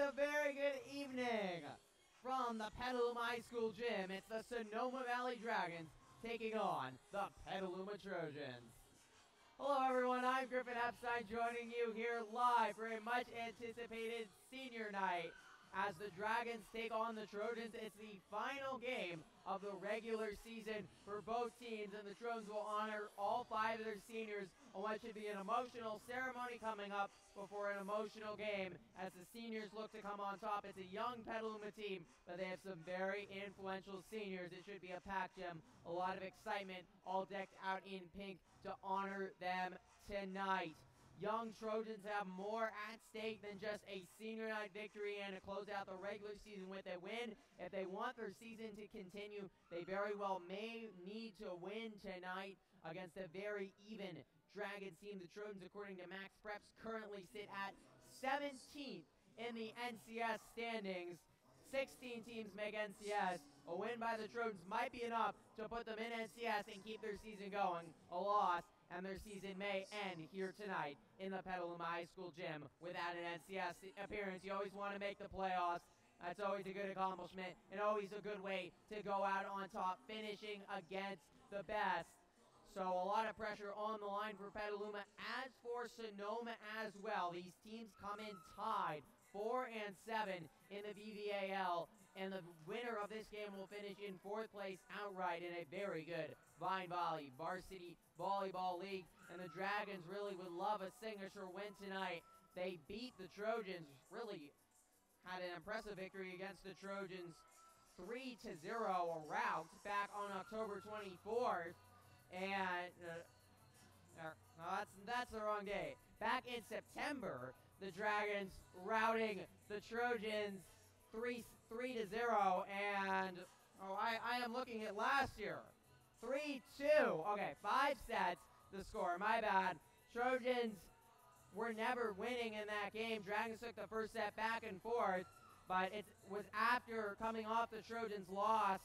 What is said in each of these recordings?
a very good evening from the Petaluma High School gym. It's the Sonoma Valley Dragons taking on the Petaluma Trojans. Hello everyone, I'm Griffin Epstein joining you here live for a much anticipated senior night. As the Dragons take on the Trojans, it's the final game of the regular season for both teams, and the Trojans will honor all 5 of their seniors on what should be an emotional ceremony coming up before an emotional game as the seniors look to come on top. It's a young Petaluma team, but they have some very influential seniors. It should be a packed gym, a lot of excitement, all decked out in pink to honor them tonight. Young Trojans have more at stake than just a senior night victory and to close out the regular season with a win. If they want their season to continue, they very well may need to win tonight against a very even Dragons team. The Trojans, according to Max Preps, currently sit at 17th in the NCS standings. 16 teams make NCS. A win by the Trojans might be enough to put them in NCS and keep their season going. A loss, and their season may end here tonight in the Petaluma High School gym without an NCS appearance. You always want to make the playoffs. That's always a good accomplishment and always a good way to go out on top, finishing against the best. So a lot of pressure on the line for Petaluma. As for Sonoma as well, these teams come in tied 4-7 in the VVAL, and the winner of this game will finish in 4th place outright in a very good Vine Valley Varsity Volleyball League. And the Dragons really would love a signature win tonight. They beat the Trojans, really had an impressive victory against the Trojans, 3-0, a rout back on October 24th. And no, that's the wrong day. Back in September, the Dragons routing the Trojans 3-0, and I am looking at last year, 3-2. Okay, 5 sets the score. My bad. Trojans were never winning in that game. Dragons took the first set back and forth, but it was after coming off the Trojans' loss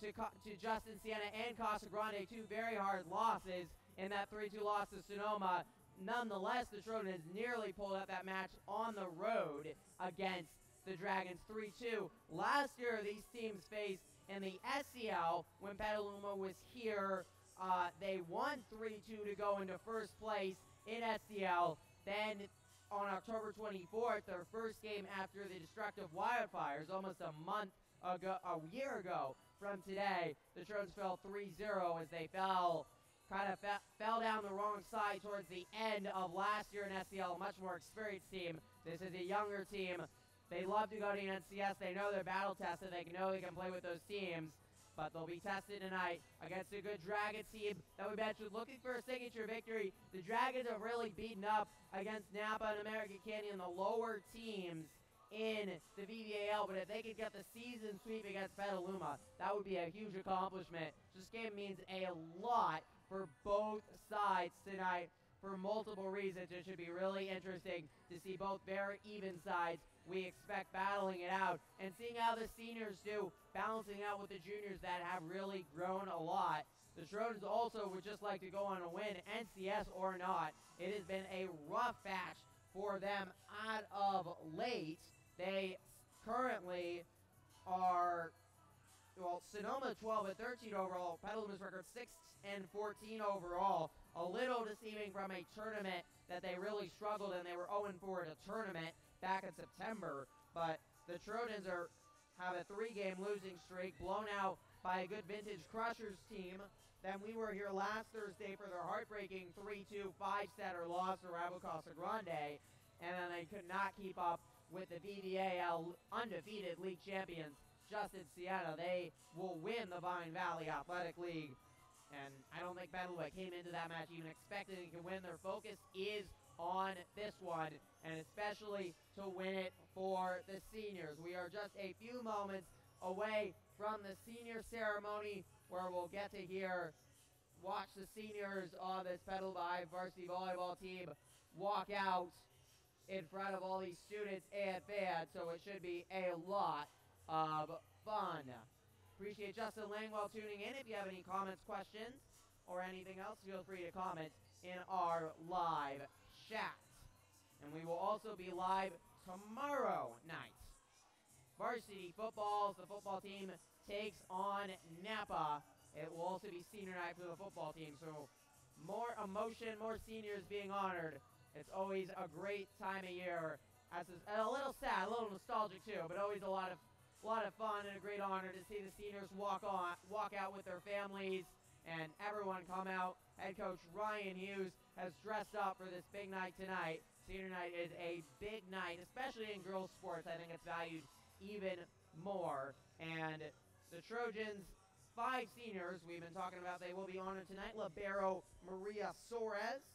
to Justin Siena and Casa Grande, 2 very hard losses in that 3-2 loss to Sonoma. Nonetheless, the Trojans nearly pulled out that match on the road against the Dragons, 3-2. Last year, these teams faced in the SCL when Petaluma was here. They won 3-2 to go into first place in SCL. Then on October 24th, their first game after the destructive wildfires, almost a year ago from today, the Trojans fell 3-0 as they fell down the wrong side towards the end of last year in SCL, a much more experienced team. This is a younger team. They love to go to NCS. They know they're battle tested. They know they can play with those teams, but they'll be tested tonight against a good Dragons team that we mentioned looking for a signature victory. The Dragons have really beaten up against Napa and American Canyon, the lower teams in the VVAL, but if they could get the season sweep against Petaluma, that would be a huge accomplishment. This game means a lot for both sides tonight for multiple reasons. It should be really interesting to see both very even sides. We expect battling it out and seeing how the seniors do, balancing out with the juniors that have really grown a lot. The Trojans also would just like to go on a win, NCS or not. It has been a rough patch for them out of late. They currently are, well, Sonoma 12-13 overall, Petaluma's record 6-14 overall. A little deceiving from a tournament that they really struggled and they were 0-4 at a tournament back in September. But the Trojans have a 3-game losing streak, blown out by a good Vintage Crushers team. Then we were here last Thursday for their heartbreaking 3-2 5-setter loss to rival Casa Grande, and then they could not keep up with the VVAL undefeated league champions, Justin Siena. They will win the Vine Valley Athletic League, and I don't think Petaluma came into that match even expecting to win. Their focus is on this one, and especially to win it for the seniors. We are just a few moments away from the senior ceremony where we'll get to watch the seniors of this Petaluma varsity volleyball team walk out in front of all these students and fans, so it should be a lot of fun. Appreciate Justin Langwell tuning in. If you have any comments, questions, or anything else, feel free to comment in our live chat. And we will also be live tomorrow night. varsity football. The football team takes on Napa. It will also be senior night for the football team, so more emotion, more seniors being honored. It's always a great time of year. As a little sad, a little nostalgic too, but always a lot of fun and a great honor to see the seniors walk out with their families and everyone come out. Head coach Ryan Hughes has dressed up for this big night tonight. Senior night is a big night, especially in girls sports. I think it's valued even more. And the Trojans, 5 seniors we've been talking about, they will be honored tonight. Libero Maria Soares,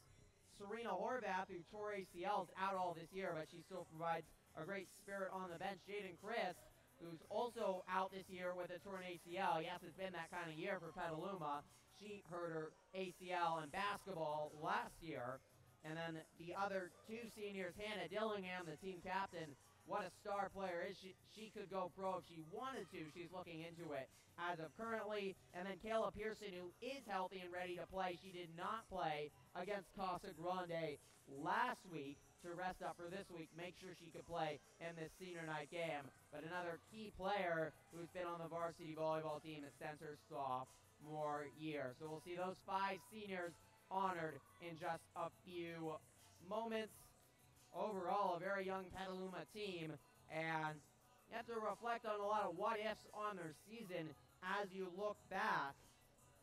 Serena Horvath, who tore ACLs out all this year, but she still provides a great spirit on the bench. Jaden Chris, who's also out this year with a torn ACL. Yes, it's been that kind of year for Petaluma. She hurt her ACL in basketball last year. And then the other 2 seniors, Hannah Dillingham, the team captain, what a star player is. She could go pro if she wanted to. She's looking into it as of currently. And then Kayla Pearson, who is healthy and ready to play. She did not play against Casa Grande last week to rest up for this week, make sure she could play in this senior night game. But another key player who's been on the varsity volleyball team since her sophomore year. So we'll see those 5 seniors honored in just a few moments. Overall, a very young Petaluma team, and you have to reflect on a lot of what-ifs on their season as you look back.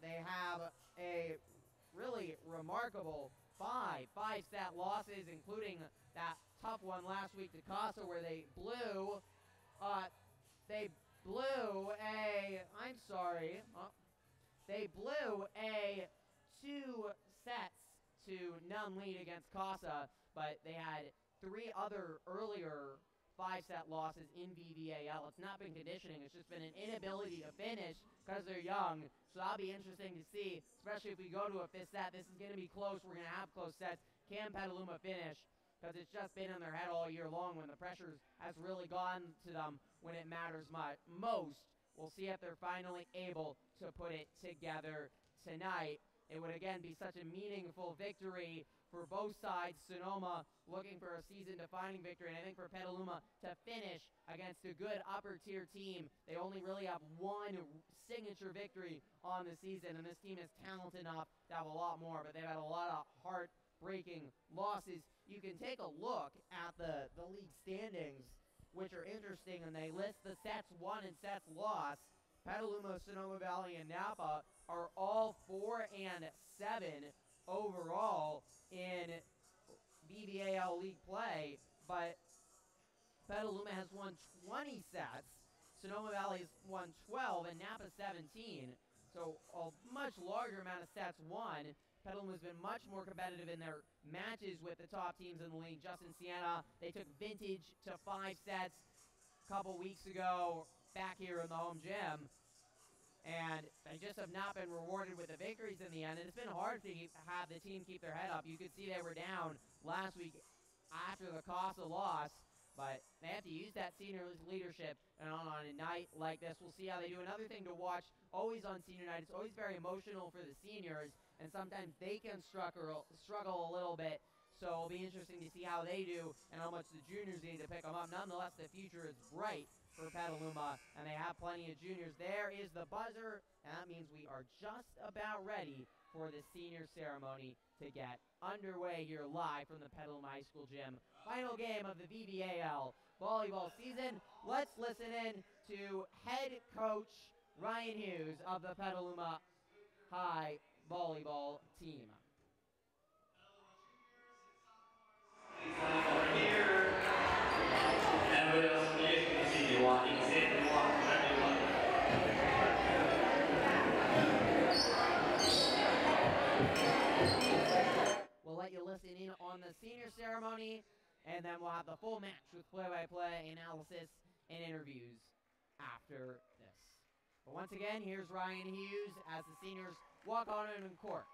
They have a really remarkable 5 stat losses, including that tough one last week to Casa where they blew a 2 sets to none lead against Casa, but they had 3 other earlier 5-set losses in VVAL. It's not been conditioning. It's just been an inability to finish because they're young. So that'll be interesting to see, especially if we go to a 5th set. This is going to be close. We're going to have close sets. Can Petaluma finish? Because it's just been in their head all year long when the pressure has really gone to them when it matters most. We'll see if they're finally able to put it together tonight. It would again be such a meaningful victory for both sides. Sonoma looking for a season-defining victory, and I think for Petaluma to finish against a good upper-tier team. They only really have 1 signature victory on the season, and this team is talented enough to have a lot more, but they've had a lot of heartbreaking losses. You can take a look at the league standings, which are interesting, and they list the sets won and sets lost. Petaluma, Sonoma Valley, and Napa are all 4 and 7 overall in BVAL league play, but Petaluma has won 20 sets, Sonoma Valley has won 12, and Napa 17. So a much larger amount of sets won. Petaluma's been much more competitive in their matches with the top teams in the league. Justin Siena, they took Vintage to 5 sets a couple weeks ago back here in the home gym. And they just have not been rewarded with the victories in the end. And it's been hard to have the team keep their head up. You could see they were down last week after the Casa loss. But they have to use that senior leadership. And on a night like this, we'll see how they do. Another thing to watch, always on senior night, it's always very emotional for the seniors. And sometimes they can struggle a little bit. So it'll be interesting to see how they do and how much the juniors need to pick them up. Nonetheless, the future is bright for Petaluma, and they have plenty of juniors. There is the buzzer, and that means we are just about ready for the senior ceremony to get underway here live from the Petaluma High School gym. Final game of the VVAL volleyball season. Let's listen in to head coach Ryan Hughes of the Petaluma High volleyball team. We'll let you listen in on the senior ceremony, and then we'll have the full match with play-by-play analysis and interviews after this. But once again, here's Ryan Hughes as the seniors walk on in court.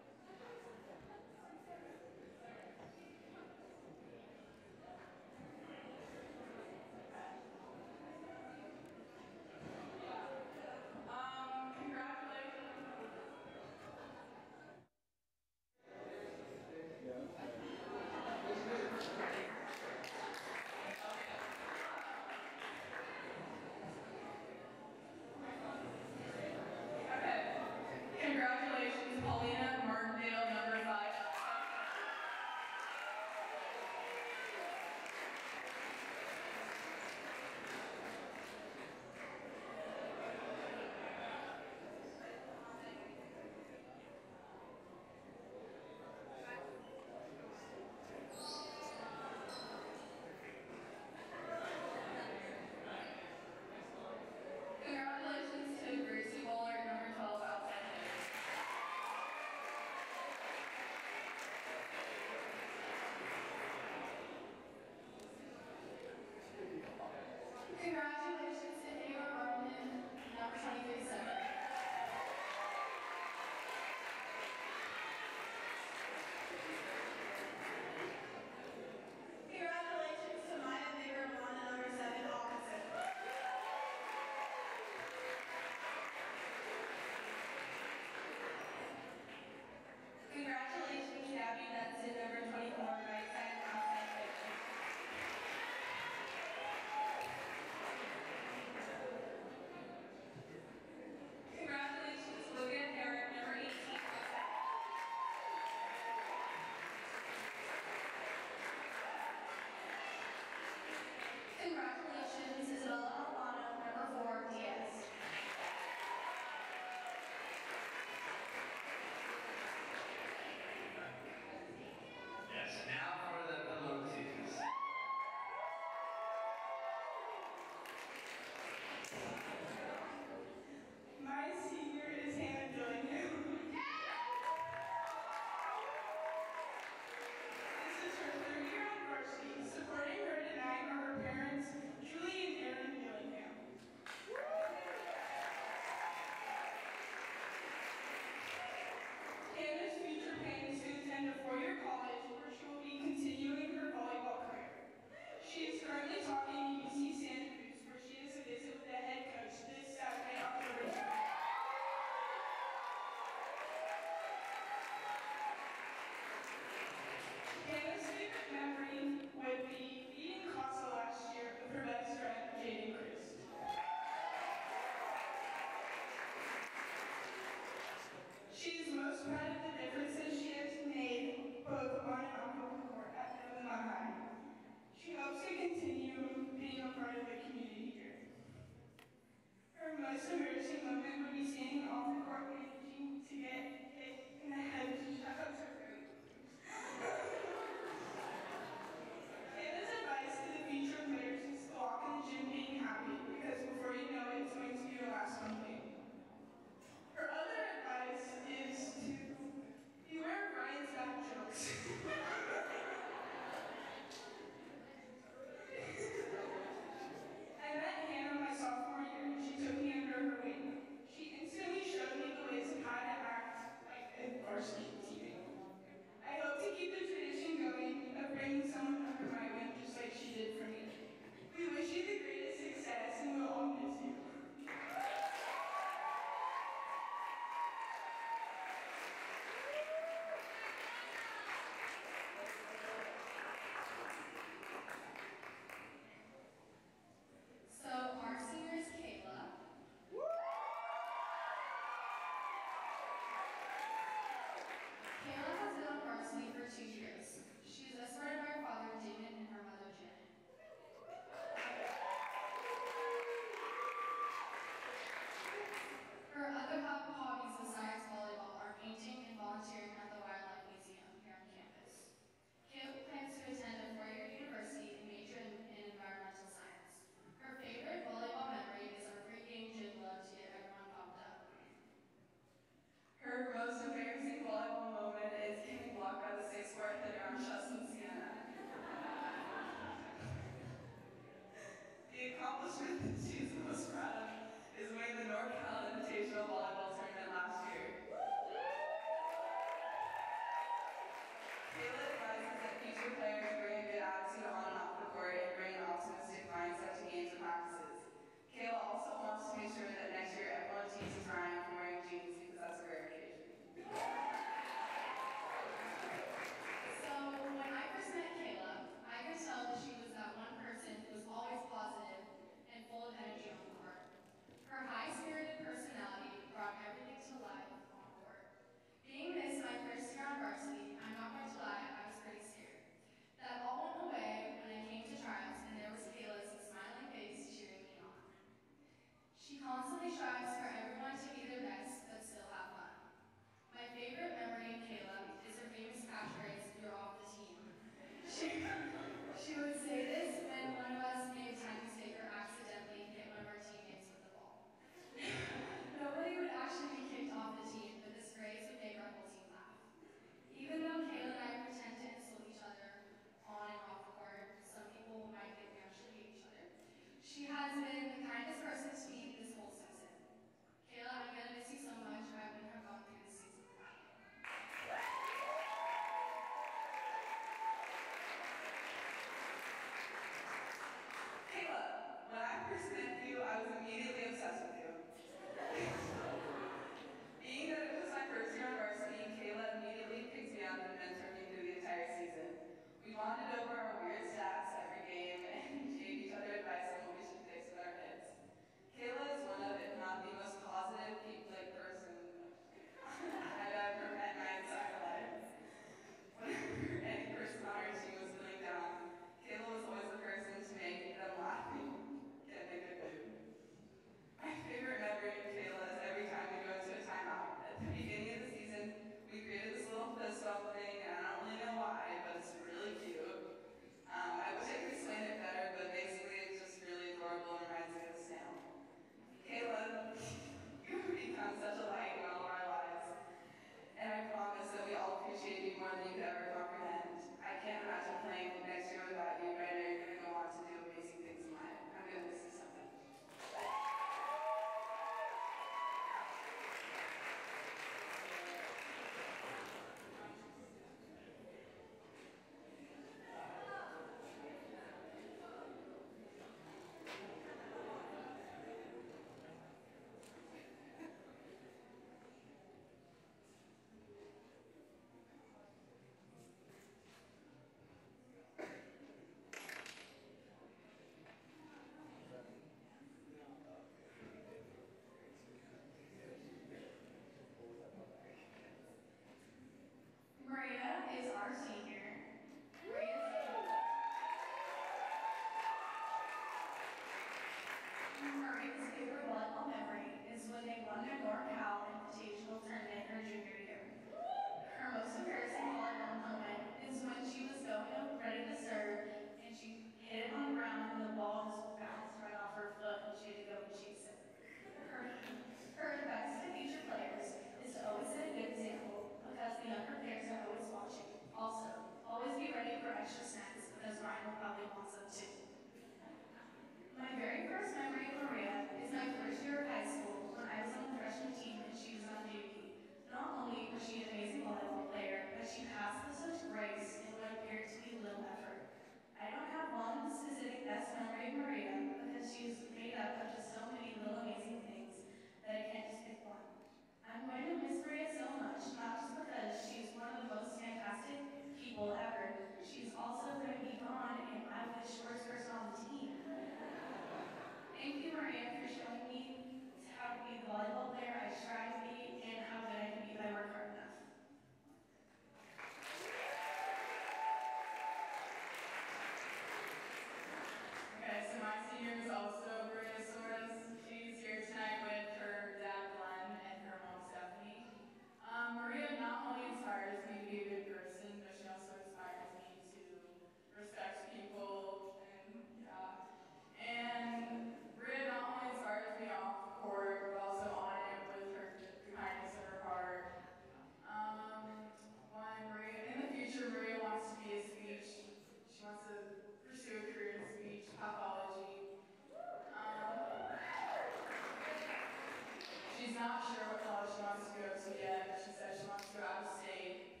She's not sure what college she wants to go to yet, but she said she wants to go out of state.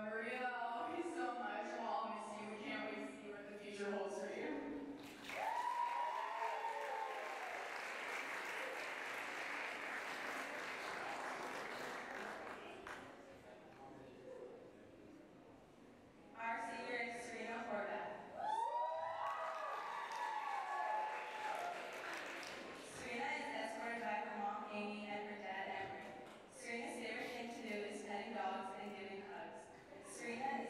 Maria, always so much. We'll all miss you. We can't wait to see what the future holds for you. Our senior is Serena Horvath. Serena is escorted by her mom, Amy, and her dad, Emery. Serena's favorite thing to do is petting dogs and giving hugs. Serena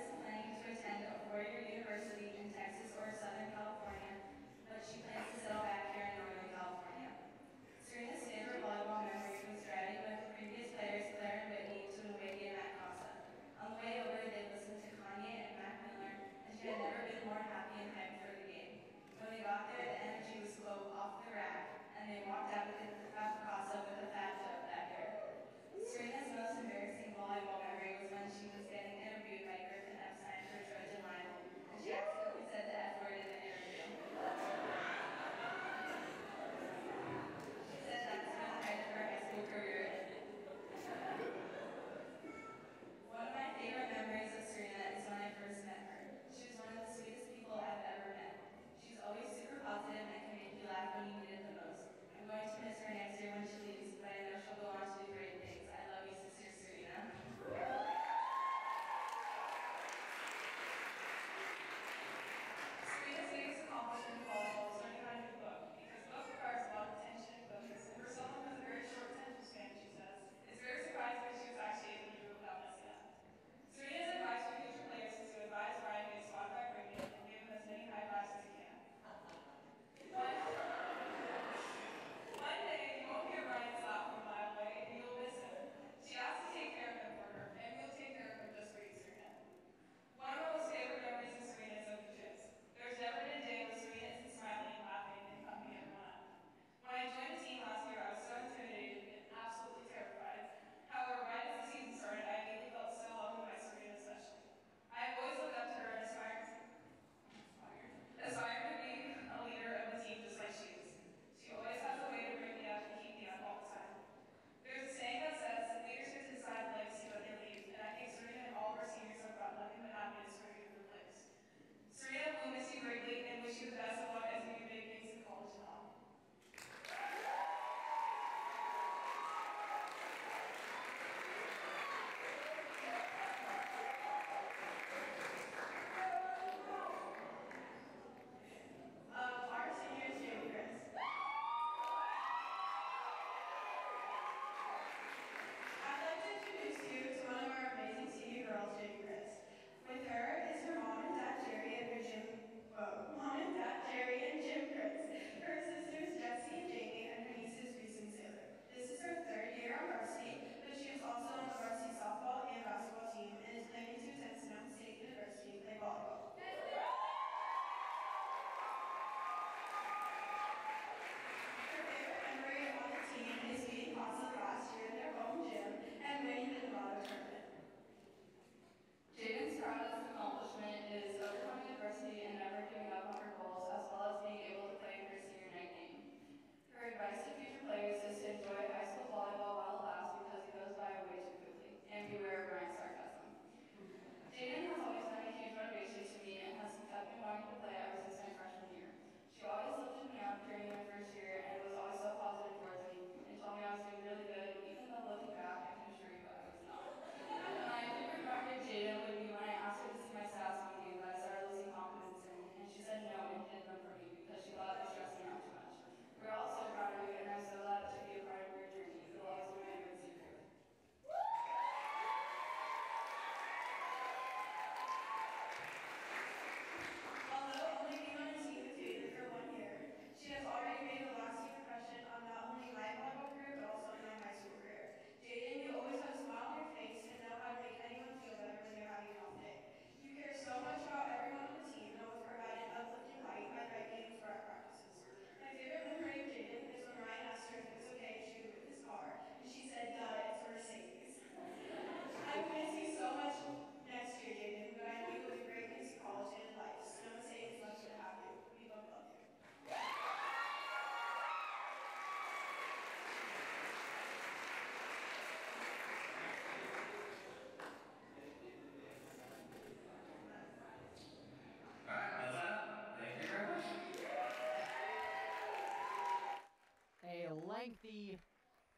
lengthy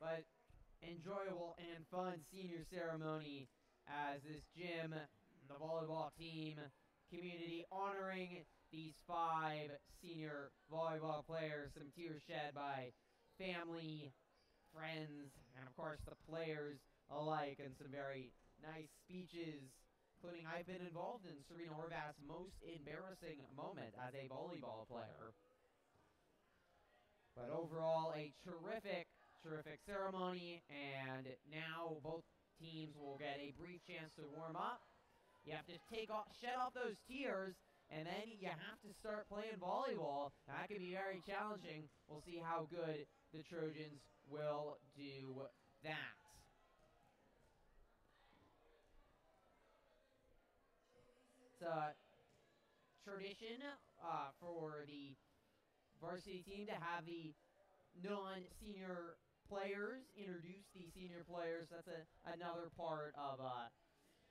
but enjoyable and fun senior ceremony as this gym, the volleyball team, community honoring these 5 senior volleyball players. Some tears shed by family, friends, and of course the players alike, and some very nice speeches, including I've been involved in Serena Horvath's most embarrassing moment as a volleyball player. But overall, a terrific ceremony, and now both teams will get a brief chance to warm up. You have to shed off those tears, and then you have to start playing volleyball. That could be very challenging. We'll see how good the Trojans will do that. It's a tradition for the varsity team to have the non-senior players introduce the senior players. That's another part of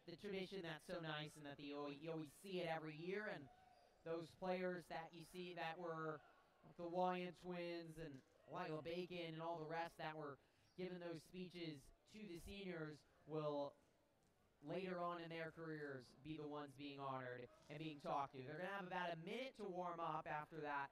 the tradition that's so nice, and that you always see it every year. And those players that you see that were the Wyan twins and Lyle Bacon and all the rest that were giving those speeches to the seniors will later on in their careers be the ones being honored and being talked to. They're going to have about a minute to warm up after that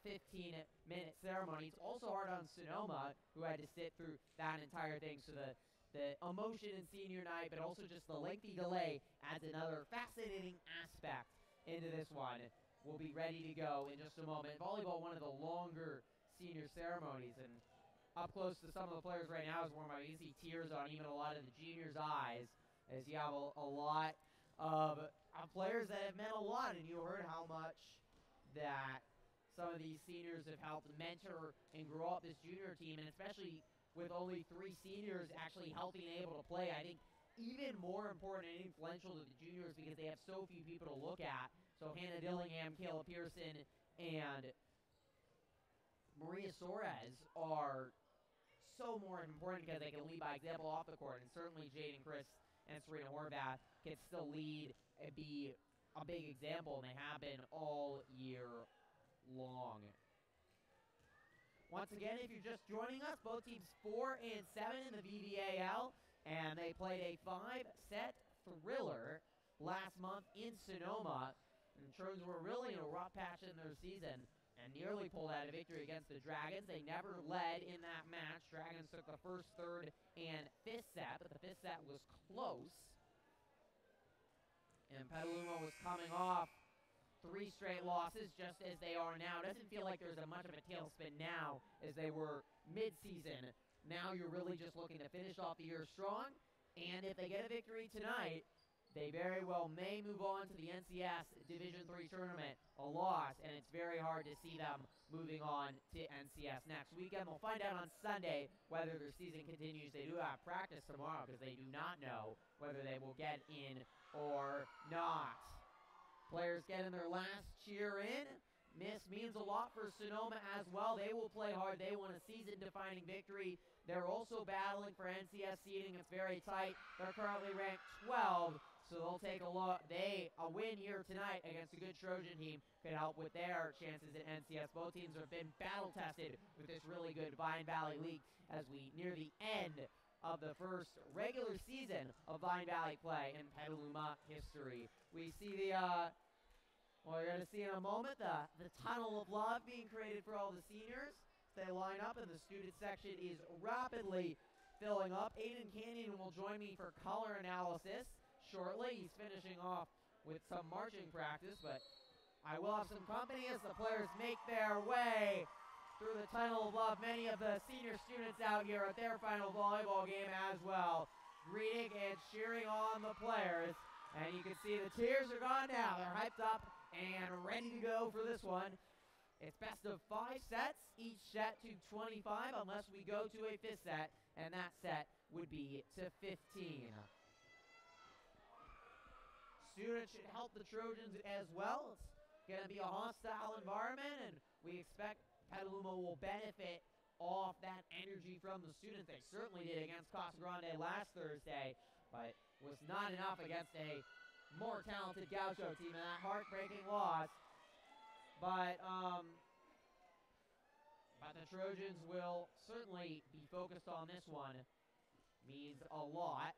15-minute ceremony. It's also hard on Sonoma, who had to sit through that entire thing. So the emotion in senior night, but also just the lengthy delay adds another fascinating aspect into this one. We'll be ready to go in just a moment. Volleyball, one of the longer senior ceremonies, and up close to some of the players right now is warm up. You can see tears on even a lot of the juniors' eyes, as you have a lot of players that have meant a lot, and you heard how much that some of these seniors have helped mentor and grow up this junior team, and especially with only 3 seniors actually healthy and able to play, I think even more important and influential to the juniors because they have so few people to look at. So Hannah Dillingham, Kayla Pearson, and Maria Suarez are so more important because they can lead by example off the court, and certainly Jade and Chris and Serena Horvath can still lead and be a big example, and they have been all year long. Once again, if you're just joining us, both teams 4 and 7 in the VVAL, and they played a 5-set thriller last month in Sonoma. And the Trojans were really in a rough patch in their season and nearly pulled out a victory against the Dragons. They never led in that match. Dragons took the first, third, and fifth set, but the fifth set was close. And Petaluma was coming off 3 straight losses, just as they are now. It doesn't feel like there's much of a tailspin now as they were mid-season. Now you're really just looking to finish off the year strong, and if they get a victory tonight, they very well may move on to the NCS Division III tournament, a loss, and it's very hard to see them moving on to NCS next weekend. We'll find out on Sunday whether their season continues. They do have practice tomorrow because they do not know whether they will get in or not. Players getting their last cheer in. This means a lot for Sonoma as well. They will play hard. They want a season-defining victory. They're also battling for NCS seeding. It's very tight. They're currently ranked 12, so they'll take a look. A win here tonight against a good Trojan team could help with their chances at NCS. Both teams have been battle-tested with this really good Vine Valley League as we near the end of the first regular season of Vine Valley play in Petaluma history. We see well, you're going to see in a moment the tunnel of love being created for all the seniors. They line up, and the student section is rapidly filling up. Aiden Canyon will join me for color analysis shortly. He's finishing off with some marching practice, but I will have some company as the players make their way through the tunnel of love. Many of the senior students out here at their final volleyball game as well, greeting and cheering on the players. And you can see the tears are gone now. They're hyped up and ready to go for this one. It's best of 5 sets, each set to 25 unless we go to a 5th set, and that set would be to 15. Students should help the Trojans as well. It's going to be a hostile environment, and we expect Petaluma will benefit off that energy from the students. They certainly did against Casa Grande last Thursday, but was not enough against a more talented Gaucho team in that heartbreaking loss. But But the Trojans will certainly be focused on this one. Means a lot.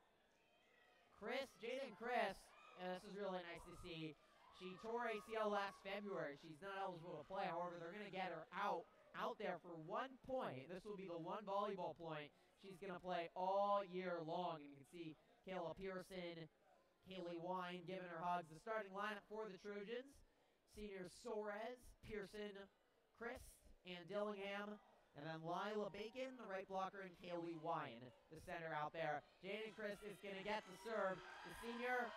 Jaden Chris, and this is really nice to see. She tore ACL last February. She's not eligible to play. However, they're going to get her out there for 1 point. This will be the one volleyball point she's going to play all year long. And you can see Kayla Pearson, Kaylee Wine giving her hugs. The starting lineup for the Trojans: seniors Soares, Pearson, Chris, and Dillingham. And then Lila Bacon, the right blocker, and Kaylee Wine, the center out there. Jaden Chris is going to get the serve. The senior,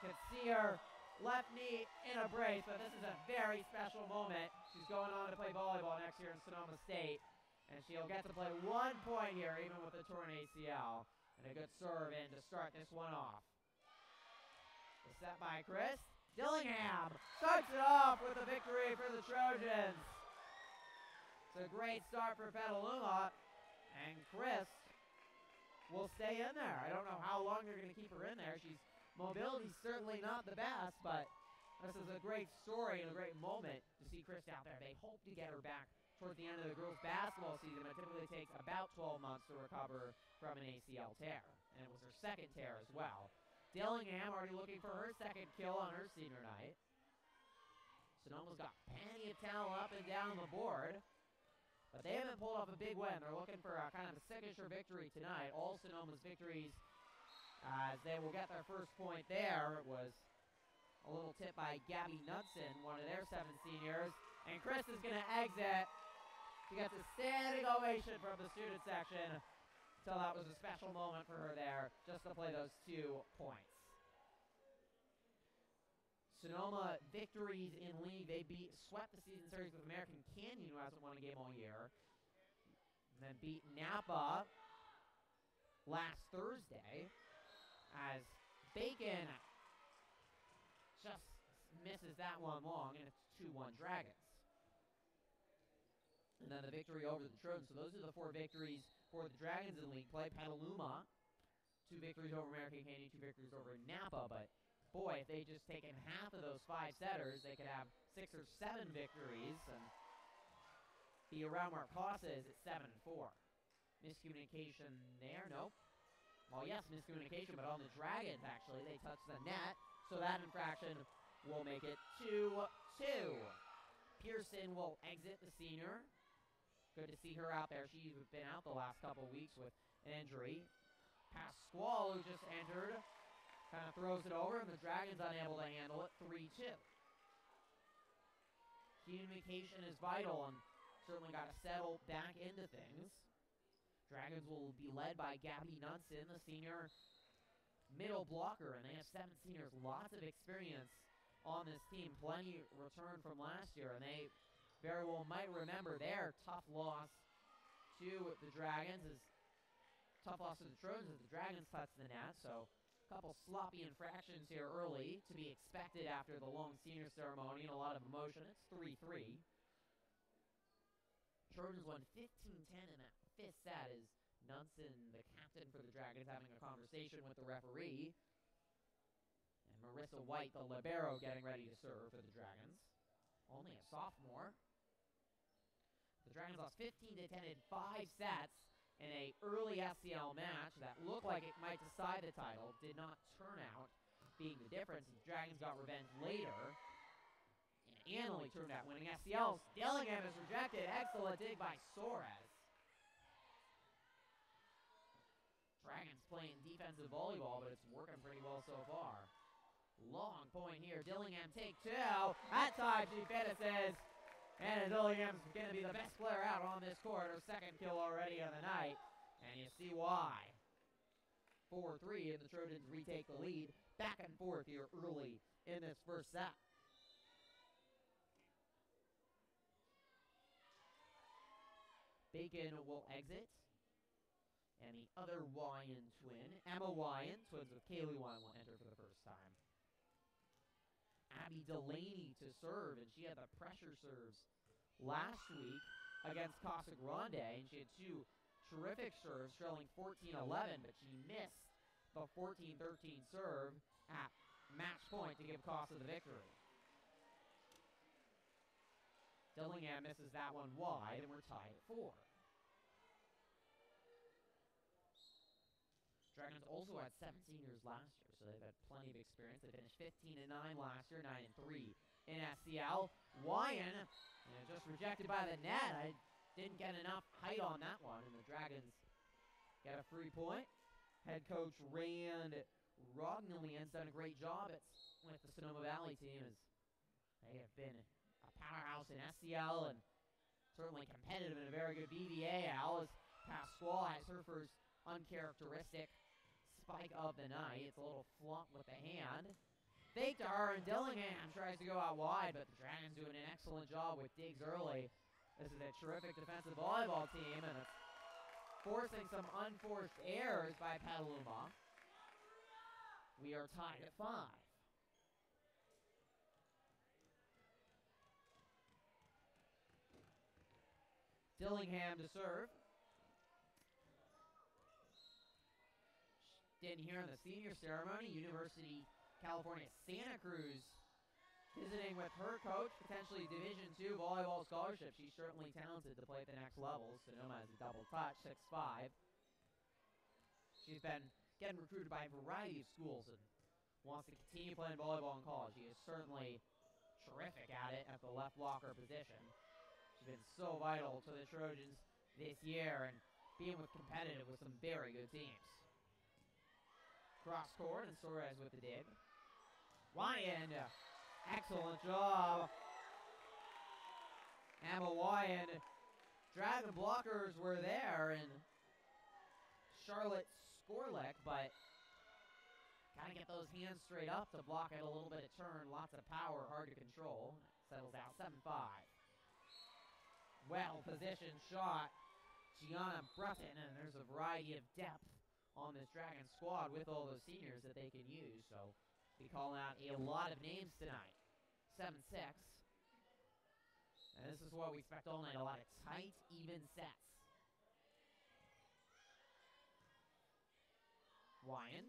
you can see her left knee in a brace, but this is a very special moment. She's going on to play volleyball next year in Sonoma State, and she'll get to play 1 point here, even with a torn ACL. And a good serve in to start this one off. The set by Chris. Dillingham starts it off with a victory for the Trojans. It's a great start for Petaluma, and Chris will stay in there. I don't know how long they're going to keep her in there. Mobility's certainly not the best, but this is a great story and a great moment to see Chris out there. They hope to get her back towards the end of the girls' basketball season. It typically takes about 12 months to recover from an ACL tear, and it was her second tear as well. Dillingham already looking for her second kill on her senior night. Sonoma's got plenty of talent up and down the board, but they haven't pulled off a big win. They're looking for a kind of a signature victory tonight. All Sonoma's victories, as they will get their first point there. It was a little tip by Gabby Knudsen, one of their 7 seniors. And Chris is going to exit. She gets a standing ovation from the student section. So that was a special moment for her there, just to play those 2 points. Sonoma victories in league. They swept the season series with American Canyon, who hasn't won a game all year. And then beat Napa last Thursday, as Bacon just misses that one long, and it's 2-1 Dragons. And then the victory over the Trojans. So those are the 4 victories for the Dragons in league play. Petaluma, 2 victories over American Canyon, 2 victories over Napa, but boy, if they just taken half of those 5 setters, they could have 6 or 7 victories and be around where Casa is at 7-4. Miscommunication there, nope. Well, yes, miscommunication, but on the Dragons, actually, they touched the net, so that infraction will make it 2-2. Pearson will exit, the senior. Good to see her out there. She's been out the last couple weeks with an injury. Pasquale, who just entered, kind of throws it over, and the Dragons unable to handle it. 3-2. Communication is vital, and certainly got to settle back into things. Dragons will be led by Gabby Knudsen, the senior middle blocker, and they have 7 seniors. Lots of experience on this team. Plenty returned from last year, and they very well might remember their tough loss to the Dragons. Tough loss to the Trojans as the Dragons touched the net, so couple sloppy infractions here early to be expected after the long senior ceremony and a lot of emotion. It's 3-3. Trojans won 15-10 in that 5th set as Knudsen, the captain for the Dragons, having a conversation with the referee. And Marissa White, the libero, getting ready to serve for the Dragons. Only a sophomore. The Dragons lost 15-10 in 5 sets in a early SCL match that looked like it might decide the title. Did not turn out being the difference. The Dragons got revenge later. And only turned out winning SCLs. Dillingham is rejected. Excellent dig by Soares. Dragons playing defensive volleyball, but it's working pretty well so far. Long point here. Dillingham take 2. That time she finishes. And Dillingham's going to be the best player out on this court. Her second kill already on the night. And you see why. 4-3, and the Trojans retake the lead. Back and forth here early in this first set. Bacon will exit. And the other Wyan twin, Emma Wyan, twins with Kaylee Wyan, will enter for the first time. Abby Delaney to serve, and she had the pressure serves last week against Casa Grande, and she had 2 terrific serves, trailing 14-11, but she missed the 14-13 serve at match point to give Casa the victory. Dillingham misses that one wide, and we're tied at 4. Dragons also had 7 seniors last year, so they've had plenty of experience. They finished 15-9 last year, 9-3 in SCL. Wyan, just rejected by the net. I didn't get enough height on that one, and the Dragons get a free point. Head coach Rand Rognalian's done a great job with the Sonoma Valley team, as they have been a powerhouse in SCL and certainly competitive in a very good BVA. Alice Pasquale has her first uncharacteristic spike of the night. It's a little flop with the hand. Fake to her, and Dillingham tries to go out wide, but the Dragons doing an excellent job with digs early. This is a terrific defensive volleyball team, and it's forcing some unforced errors by Petaluma. We are tied at 5. Dillingham to serve. Didn't hear in the senior ceremony. University California Santa Cruz visiting with her coach, potentially Division II volleyball scholarship. She's certainly talented to play at the next level. Sonoma has a double touch, 6'5". She's been getting recruited by a variety of schools and wants to continue playing volleyball in college. She is certainly terrific at it at the left blocker position. She's been so vital to the Trojans this year and being competitive with some very good teams. Cross court, and Suarez with the dig. Wyan, excellent job. Emma Wyan. Dragon blockers were there, and Charlotte Skorlick, but gotta get those hands straight up to block it. A little bit of turn, lots of power, hard to control. Settles out 7-5. Well-positioned shot. Gianna Brutton, and there's a variety of depth on this Dragon squad with all those seniors that they can use. So we calling out a lot of names tonight. 7-6. And this is what we expect all night, a lot of tight, even sets. Wyan.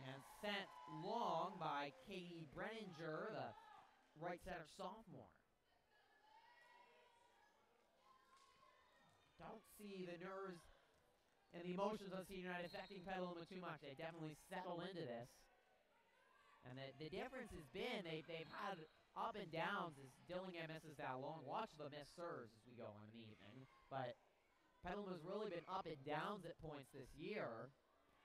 And sent long by Katie Brenninger, the right center sophomore. Don't see the nerves and the emotions of Senior Night affecting Petaluma too much. They definitely settle into this. And the difference has been they've had up and downs as Dillingham misses that long. Watch the missed serves as we go on in the evening. But Petaluma's really been up and downs at points this year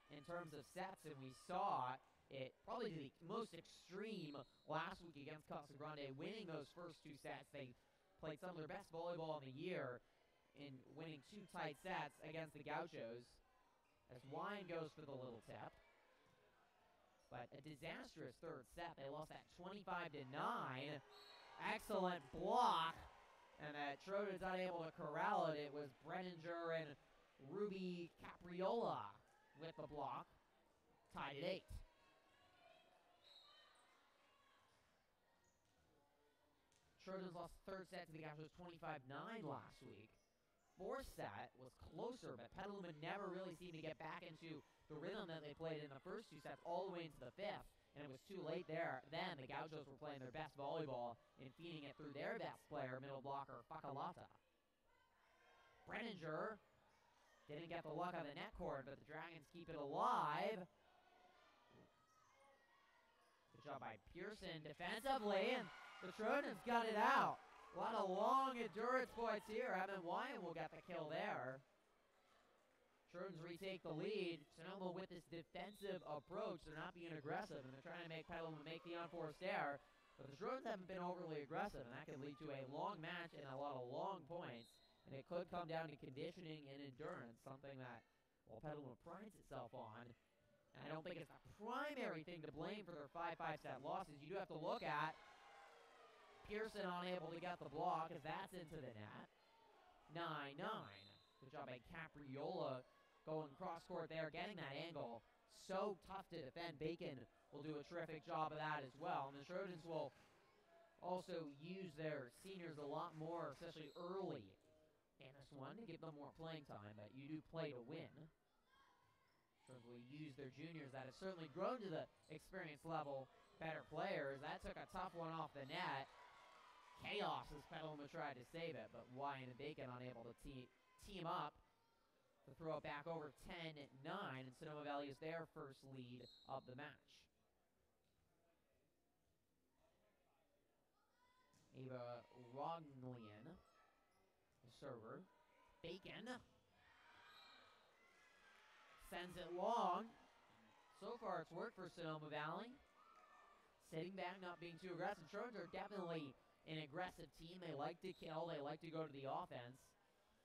in terms of sets, and we saw it probably to the most extreme last week against Casa Grande, winning those first 2 sets. They played some of their best volleyball in the year in winning 2 tight sets against the Gauchos, as Wyan goes for the little tip. But a disastrous third set. They lost that 25-9. Excellent block, and that Trojans unable to corral it. It was Brenninger and Ruby Capriola with the block. Tied at 8. Trojans lost the third set to the Gauchos 25-9 last week. Fourth set was closer, but Petaluma never really seemed to get back into the rhythm that they played in the first 2 sets all the way into the 5th, and it was too late there. Then the Gauchos were playing their best volleyball and feeding it through their best player, middle blocker, Facalata. Brenninger didn't get the luck on the net cord, but the Dragons keep it alive. Good job by Pearson defensively, and the Trojans got it out. A lot of long endurance points here. Evan Wyan will get the kill there. Trojans retake the lead. Sonoma with this defensive approach. They're not being aggressive, and they're trying to make Petaluma make the unforced error. But the Trojans haven't been overly aggressive, and that can lead to a long match and a lot of long points. And it could come down to conditioning and endurance, something that, well, Petaluma prides itself on. And I don't think it's the primary thing to blame for their 5-5 set losses. You do have to look at Pearson unable to get the block, as that's into the net. 9-9. Good job by Capriola going cross court there, getting that angle. So tough to defend. Bacon will do a terrific job of that as well. And the Trojans will also use their seniors a lot more, especially early in this one, to give them more playing time. But you do play to win. Trojans will use their juniors that have certainly grown to the experience level better players. That took a tough one off the net. Chaos as Petaluma tried to save it, but Wyan and Bacon unable to team up to throw it back over 10-9, and Sonoma Valley is their first lead of the match. Ava Roglian, the server. Bacon sends it long. So far, it's worked for Sonoma Valley. Sitting back, not being too aggressive. Trojans are definitely an aggressive team. They like to kill. They like to go to the offense.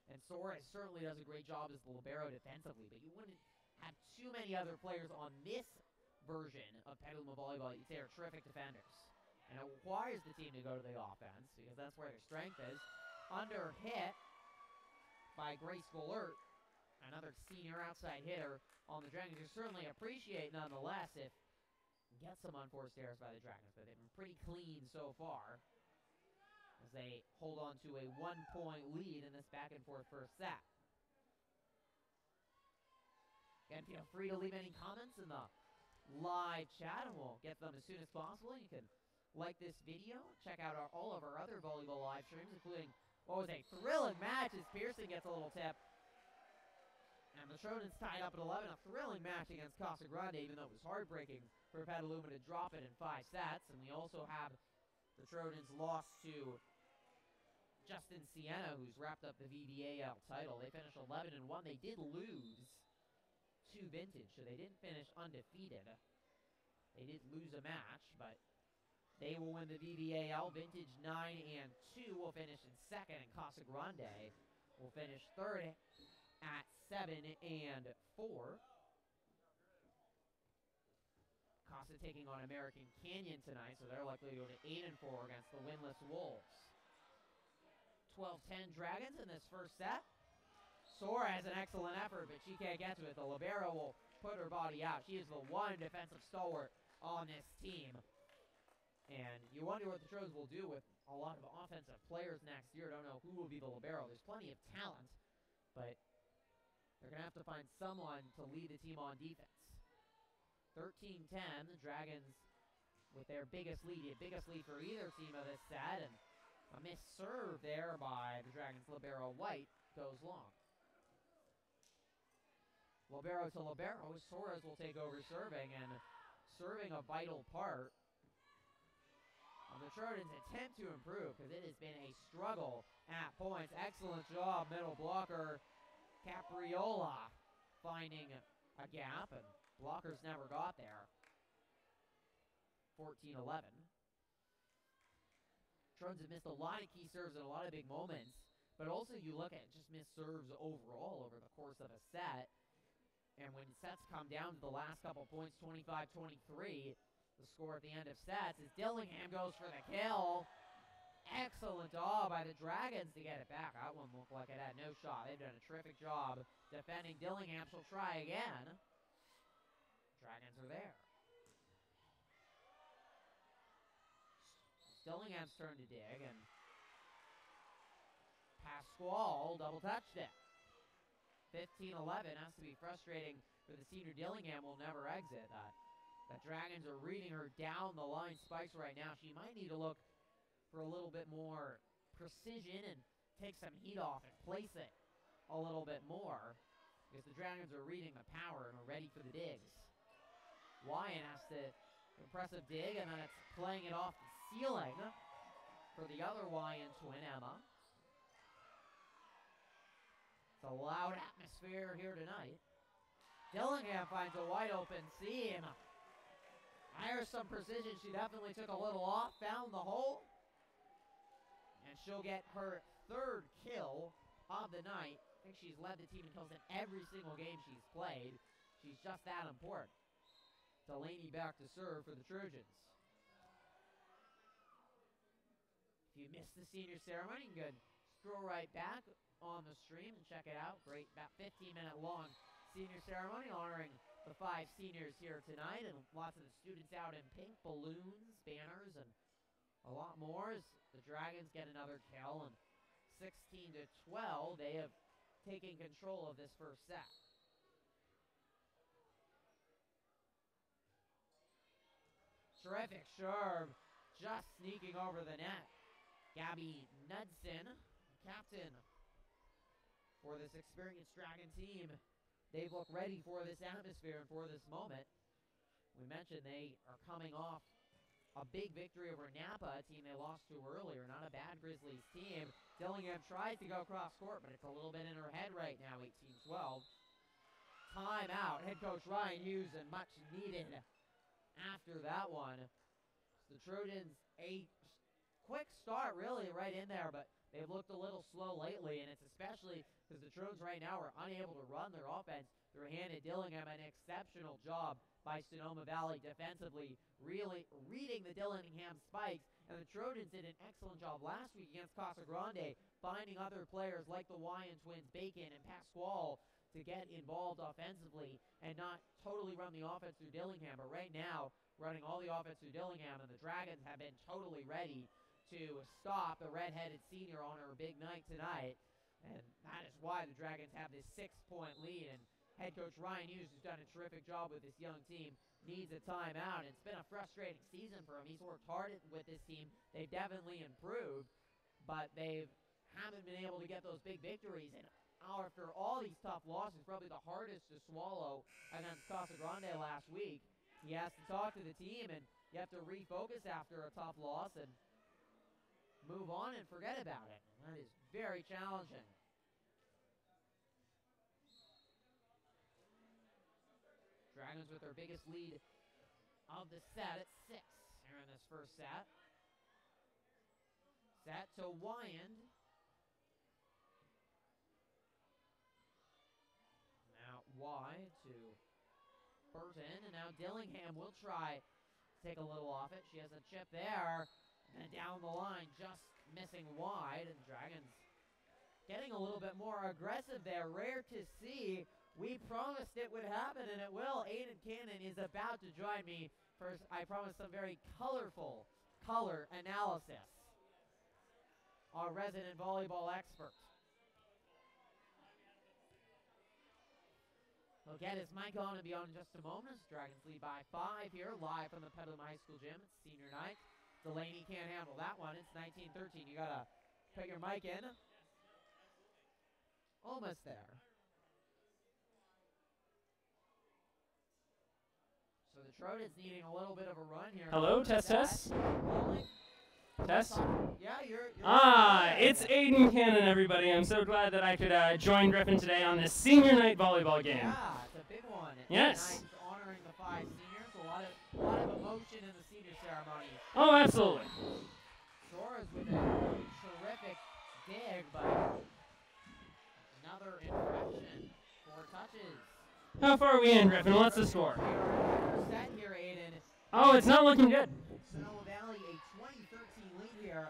And Suarez certainly does a great job as the libero defensively, but you wouldn't have too many other players on this version of Petaluma Volleyball you'd say are terrific defenders. And it requires the team to go to the offense because that's where their strength is. Under hit by Grace Alert, another senior outside hitter on the Dragons. You certainly appreciate, nonetheless, if you get some unforced errors by the Dragons, but they've been pretty clean so far as they hold on to a 1-point lead in this back-and-forth first set. Again, feel free to leave any comments in the live chat, and we'll get them as soon as possible. You can like this video, check out all of our other volleyball live streams, including what was a thrilling match as Pearson gets a little tip. And the Trojans tied up at 11, a thrilling match against Casa Grande, even though it was heartbreaking for Petaluma to drop it in 5 sets. And we also have the Trojans lost to Justin Siena, who's wrapped up the VVAL title. They finished 11-1. They did lose to Vintage, so they didn't finish undefeated. They did lose a match, but they will win the VVAL. Vintage 9-2 will finish in second, and Casa Grande will finish third at 7-4. Casa taking on American Canyon tonight, so they're likely to go to 8-4 against the winless Wolves. 12-10 Dragons in this first set. Sora has an excellent effort, but she can't get to it. The libero will put her body out. She is the one defensive stalwart on this team. And you wonder what the Trojans will do with a lot of offensive players next year. Don't know who will be the libero. There's plenty of talent, but they're going to have to find someone to lead the team on defense. 13-10, the Dragons with their biggest lead for either team of this set, and a missed serve there by the Dragons libero White goes long. Libero to libero, Suarez will take over serving, and serving a vital part of the Trojans' attempt to improve, because it has been a struggle at points. Excellent job, middle blocker Capriola finding a gap, and blockers never got there. 14-11. Trojans have missed a lot of key serves and a lot of big moments, but also you look at just missed serves overall over the course of a set, and when sets come down to the last couple points, 25-23, the score at the end of sets is Dillingham goes for the kill. Excellent job by the Dragons to get it back. That one looked like it had no shot. They've done a terrific job defending Dillingham. She'll try again. Dragons are there. Dillingham's turn to dig, and Pasquale double touched it. 15-11 has to be frustrating for the senior. Dillingham will never exit. The Dragons are reading her down the line spikes right now. She might need to look for a little bit more precision and take some heat off and place it a little bit more, because the Dragons are reading the power and are ready for the digs. Wyan has to impressive dig, and then it's playing it off the ceiling for the other Wyan twin, Emma. It's a loud atmosphere here tonight. Dillingham finds a wide open seam. There's some precision. She definitely took a little off, found the hole, and she'll get her third kill of the night. I think she's led the team in kills in every single game she's played. She's just that important. Delaney back to serve for the Trojans. If you missed the senior ceremony, you can scroll right back on the stream and check it out. Great, about 15-minute long senior ceremony honoring the 5 seniors here tonight, and lots of the students out in pink, balloons, banners, and a lot more as the Dragons get another kill, and 16-12, they have taken control of this first set. terrific serve, just sneaking over the net. Gabby Knudsen, captain for this experienced Dragon team. They've looked ready for this atmosphere and for this moment. We mentioned they are coming off a big victory over Napa, a team they lost to earlier. Not a bad Grizzlies team. Dillingham tries to go cross court, but it's a little bit in her head right now, 18-12. Timeout. Head coach Ryan Hughes, and much needed after that one. The Trojans, a quick start really right in there, but they've looked a little slow lately, and it's especially because the Trojans right now are unable to run their offense. They're handed Dillingham an exceptional job by Sonoma Valley defensively, really reading the Dillingham spikes, and the Trojans did an excellent job last week against Casa Grande, finding other players like the Wyan twins, Bacon and Pasquale, to get involved offensively and not totally run the offense through Dillingham, but right now, running all the offense through Dillingham, and the Dragons have been totally ready to stop the redheaded senior on her big night tonight, and that is why the Dragons have this 6-point lead, and head coach Ryan Hughes, who's done a terrific job with this young team, needs a timeout. It's been a frustrating season for him. He's worked hard with this team. They've definitely improved, but they haven't been able to get those big victories, and after all these tough losses, probably the hardest to swallow against Casa Grande last week. He has to talk to the team, and you have to refocus after a tough loss and move on and forget about it. And that is very challenging. Dragons with their biggest lead of the set at 6 here in this first set. Set to Wyand. Wide to Burton, and now Dillingham will try to take a little off it. She has a chip there, and down the line, just missing wide, and Dragons getting a little bit more aggressive there. Rare to see. We promised it would happen, and it will. Aiden Cannon is about to join me for, I promise, some very colorful color analysis. Our resident volleyball expert. He'll get his mic on and be on in just a moment. Dragons lead by 5 here, live from the Petaluma High School gym. It's senior night. Delaney can't handle that one. It's 19-13. You gotta put your mic in. Almost there. So the Trojans needing a little bit of a run here. Hello, test. Test. Yeah, you're it's Aiden Cannon, everybody. I'm so glad that I could join Griffin today on this senior night volleyball game. Yeah, it's a big one. Yes. Tonight, honoring the 5 seniors. A lot of emotion in the senior ceremony. Oh, absolutely. Sora's with a terrific dig, but another infraction. 4 touches. How far are we in, Griffin? What's the score? We are in set here, Aiden. Oh, it's not looking good. Sonoma Valley, a 20-13 lead here,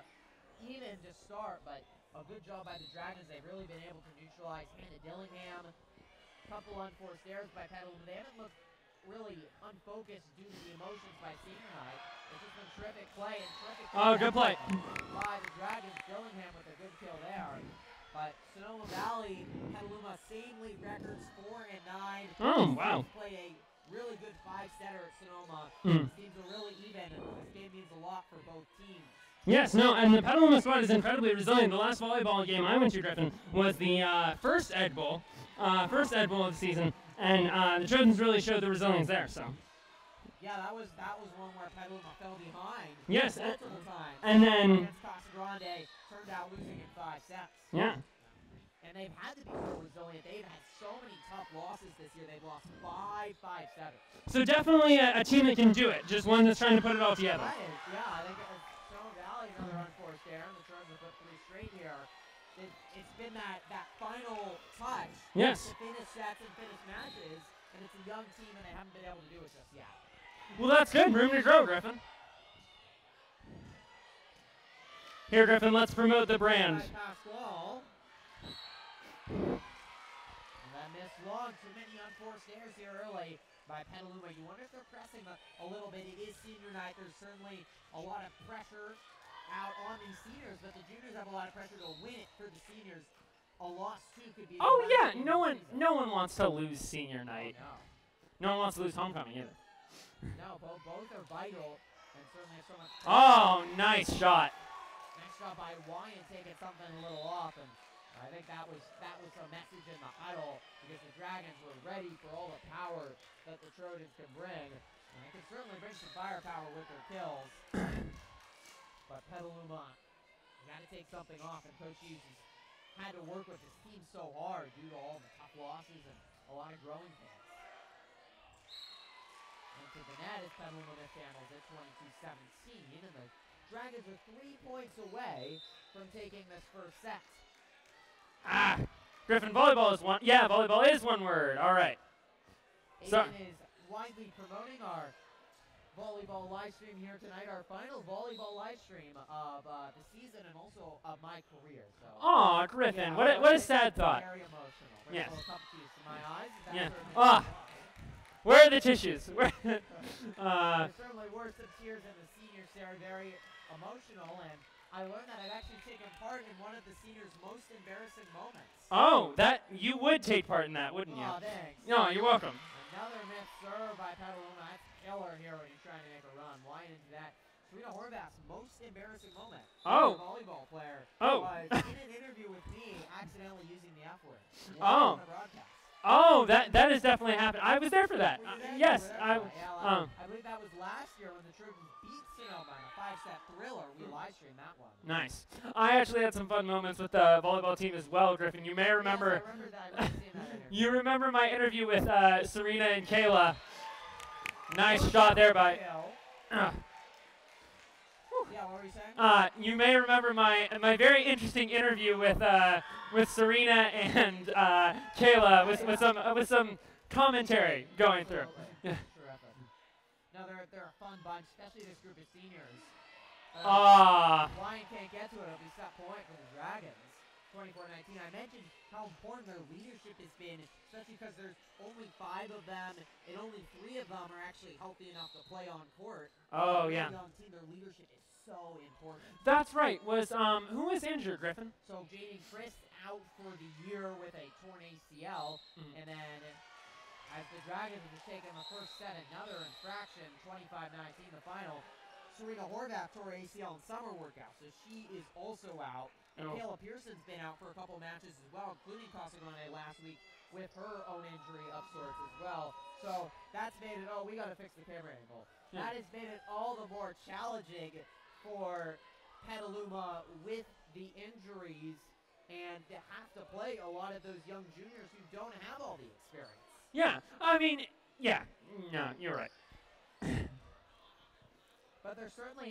even to start, but a good job by the Dragons. They've really been able to neutralize Hannah Dillingham. A couple unforced errors by Petaluma. They haven't looked really unfocused due to the emotions by senior night. It's just been terrific play and terrific good play by the Dragons. Dillingham with a good kill there. But Sonoma Valley, Petaluma, same league records, 4 and 9. Oh, wow. Played a really good 5-setter at Sonoma. Teams are really even, and this game means a lot for both teams. Yes, no, and the Petaluma squad is incredibly resilient. The last volleyball game I went to, Griffin, was the first Ed Bowl of the season, and the Trojans really showed the resilience there. So. Yeah, that was one where Petaluma fell behind. Yes, multiple times. And then against Casa Grande, turned out losing in 5 sets. Yeah. And they've had to be so resilient. They've had so many tough losses this year. They've lost 5-7. So definitely a team that can do it. Just one that's trying to put it all together. That is, yeah. I think Sonoma Valley, another unforced error. The Trojans have put 3 straight here. It's been that final touch. Yes. To finish sets and finish matches, and it's a young team, and they haven't been able to do it just yet. Well, that's good. Room to grow, Griffin. Here, Griffin, let's promote the brand. Pasquale. And that missed long. Too many unforced errors here early by Petaluma. You wonder if they're pressing a little bit. It is senior night. There's certainly a lot of pressure out on these seniors, but the juniors have a lot of pressure to win it for the seniors. A loss, too, could be... Oh, yeah. No one wants to lose senior night. Oh, no. No one wants to lose homecoming either. No, both are vital And certainly so much. Oh, nice shot. Nice shot by Wyan, taking something a little off, and I think that was a message in the huddle because the Dragons were ready for all the power that the Trojans could bring. And they could certainly bring some firepower with their kills. But Petaluma got to take something off, and Coach Hughes has had to work with his team so hard due to all the tough losses and a lot of growing pains. And to the net as Petaluma mishandles it 22-17, and the Dragons are 3 points away from taking this first set. Ah, Griffin, volleyball is one. Yeah, volleyball is one word. All right. Aiden is widely promoting our volleyball live stream here tonight, our final volleyball live stream of the season and also of my career. So. Aw, Griffin, Yeah, what a sad thought. Very emotional. Bring Yes. a little cup of tears to my eyes. That's Yeah. certainly- Ah. Where are the tissues? Where? There's certainly were some tears in the seniors there, very emotional, and I learned that I've actually taken part in one of the seniors' most embarrassing moments. Oh, that you would take part in that, wouldn't you? Aw, thanks. No, you're welcome. Another missed serve by Petaluma. That's killer here when he's trying to make a run. Wide into that. Serena Horvath's most embarrassing moment. Oh. As a volleyball player. Oh. Was in an interview with me, accidentally using the F word. Oh. On the broadcast. Oh, that has definitely happened. I was there for that. Were you there? Yes, You were there I. for that. Yeah, I believe that was last year when the Trojans beat Sonoma in a 5-set thriller. We live streamed that one. Nice. I actually had some fun moments with the volleyball team as well, Griffin. You may remember. Yes, I remember that. I remember seeing that interview. You remember my interview with Serena and Kayla. Nice shot there by. Yeah, what were you saying? You may remember my very interesting interview with Serena and Kayla with some commentary going through. Terrific. No, they're a fun bunch, especially this group of seniors. Ryan can't get to it. It'll be set point for the Dragons. 24-19. I mentioned how important their leadership has been, especially because there's only 5 of them, and only 3 of them are actually healthy enough to play on court. Oh, yeah. Young team, their leadership is so important. That's right. Who was injured, Griffin? So Jaden Christ out for the year with a torn ACL, and then as the Dragons have just taken the first set, another infraction, 25-19 the final. Serena Horvath tore ACL in summer workout, so she is also out. And Kayla Pearson's been out for a couple matches as well, including Casagrande last week with her own injury of sorts as well. So that's made it, we got to fix the camera angle. That has made it all the more challenging for Petaluma with the injuries and to have to play a lot of those young juniors who don't have all the experience. Yeah, I mean, yeah. No, you're right. But they're certainly,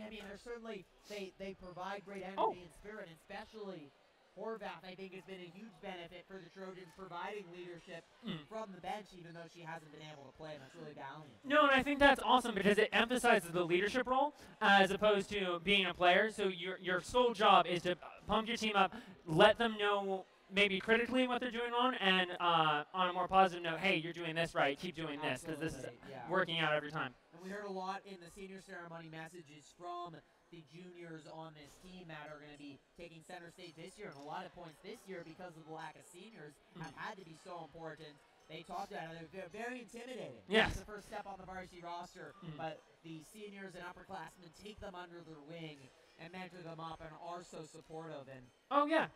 they provide great energy and spirit, and especially Horvath, I think, has been a huge benefit for the Trojans, providing leadership from the bench, even though she hasn't been able to play, and that's really valiant. No, and I think that's awesome because it emphasizes the leadership role as opposed to being a player. So your sole job is to pump your team up, let them know maybe critically what they're doing wrong, and on a more positive note, hey, you're doing this right, keep doing this, because this is working out every time. And we heard a lot in the senior ceremony messages from the juniors on this team that are going to be taking center stage this year, and a lot of points this year because of the lack of seniors have had to be so important. They talked about it. They're very intimidating. Yes. It's the first step on the varsity roster, but the seniors and upperclassmen take them under their wing and mentor them up and are so supportive. And yeah.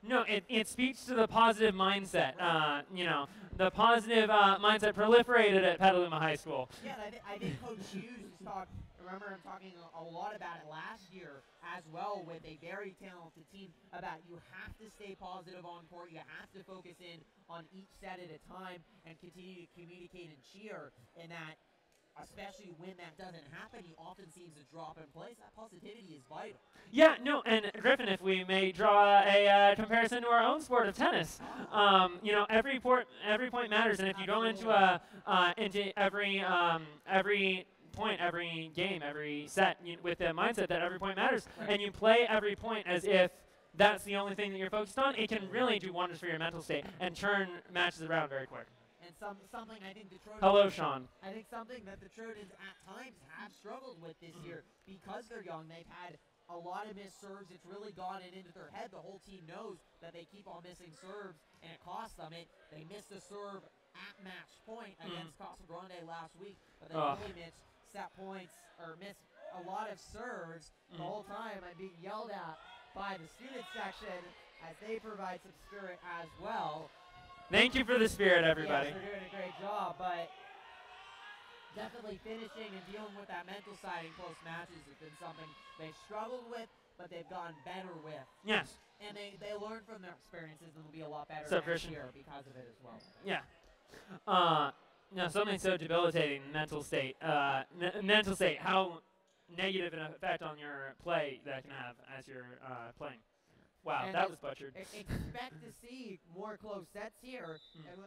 No, it speaks to the positive mindset. The positive mindset proliferated at Petaluma High School. Yeah, I think Coach Hughes has talked. Remember him talking a lot about it last year as well with a very talented team about you have to stay positive on court. You have to focus in on each set at a time and continue to communicate and cheer. And that, especially when that doesn't happen, he often seems to drop in place. That positivity is vital. Yeah, no, and Griffin, if we may draw a comparison to our own sport of tennis, every point matters, and if you go into every point, every game, every set with the mindset that every point matters, and you play every point as if that's the only thing that you're focused on, it can really do wonders for your mental state and turn matches around very quick. And something I think the Trojans. Hello, Sean. I think something that the Trojans at times have struggled with this year because they're young. They've had a lot of missed serves. It's really gotten into their head. The whole team knows that they keep on missing serves, and it costs them. They missed a serve at match point against Casagrande last week, but they really missed set points or missed a lot of serves the whole time. I'm being yelled at by the student section as they provide some spirit as well. Thank you for the spirit, everybody. Yes, they're doing a great job, but definitely finishing and dealing with that mental side in close matches has been something they've struggled with, but they've gotten better with. Yes. And they learn from their experiences and will be a lot better So next year because of it as well. Yeah. Something so debilitating, mental state. Mental state, how negative an effect on your play that can have as you're playing. Wow, And that was butchered. Expect to see more close sets here,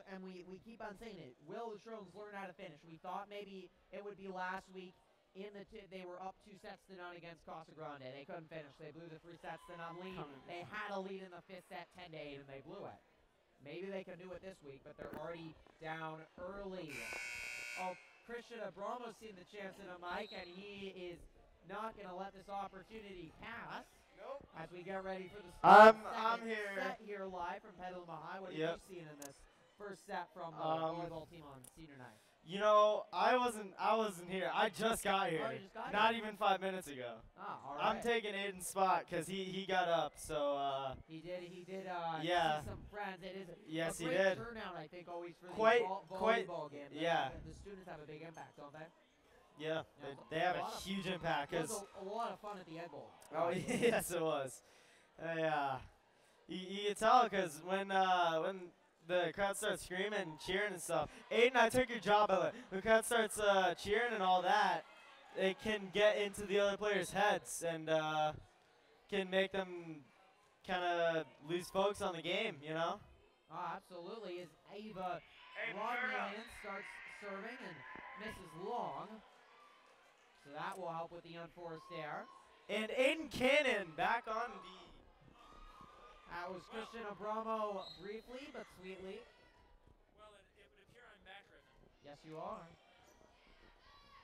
and we keep on saying it. Will the Trojans learn how to finish? We thought maybe it would be last week. They were up 2 sets to none against Casa Grande. They couldn't finish. They blew the 3 sets to none lead. They had a lead in the 5th set, 10-8, and they blew it. Maybe they can do it this week, but they're already down early. Oh, Christian Abramo's seen the chance in a mic, and he is not going to let this opportunity pass. Nope. As we get ready for the I'm second here. set here live from Petaluma High. What have Yep. you seen in this first set from the volleyball team on senior night? You know, I wasn't here. I just got here. Oh, you just got Not here? even 5 minutes ago. Ah, all I'm right. taking Aiden's spot because he got up. So He did. Yeah. See some friends. It is yes, a he great did. turnout, I think, always for Quite- the quite- volleyball game. yeah. The students have a big impact, don't they? Yeah, Yeah, they have a a lot of- huge impact. It was 'Cause a lot of fun at the Egg Bowl. oh yes, it was. Yeah, you can tell because when the crowd starts screaming and cheering and stuff. Aiden, I took your job at it. When the crowd starts cheering and all that, it can get into the other players' heads and can make them kind of lose focus on the game, you know? Oh, absolutely. As Ava Rodman starts serving and misses long. So that will help with the unforced error. And Aiden Cannon back on the... That was Christian Abramo briefly but sweetly. Well, it would appear I'm back, Griffin. Yes, you are.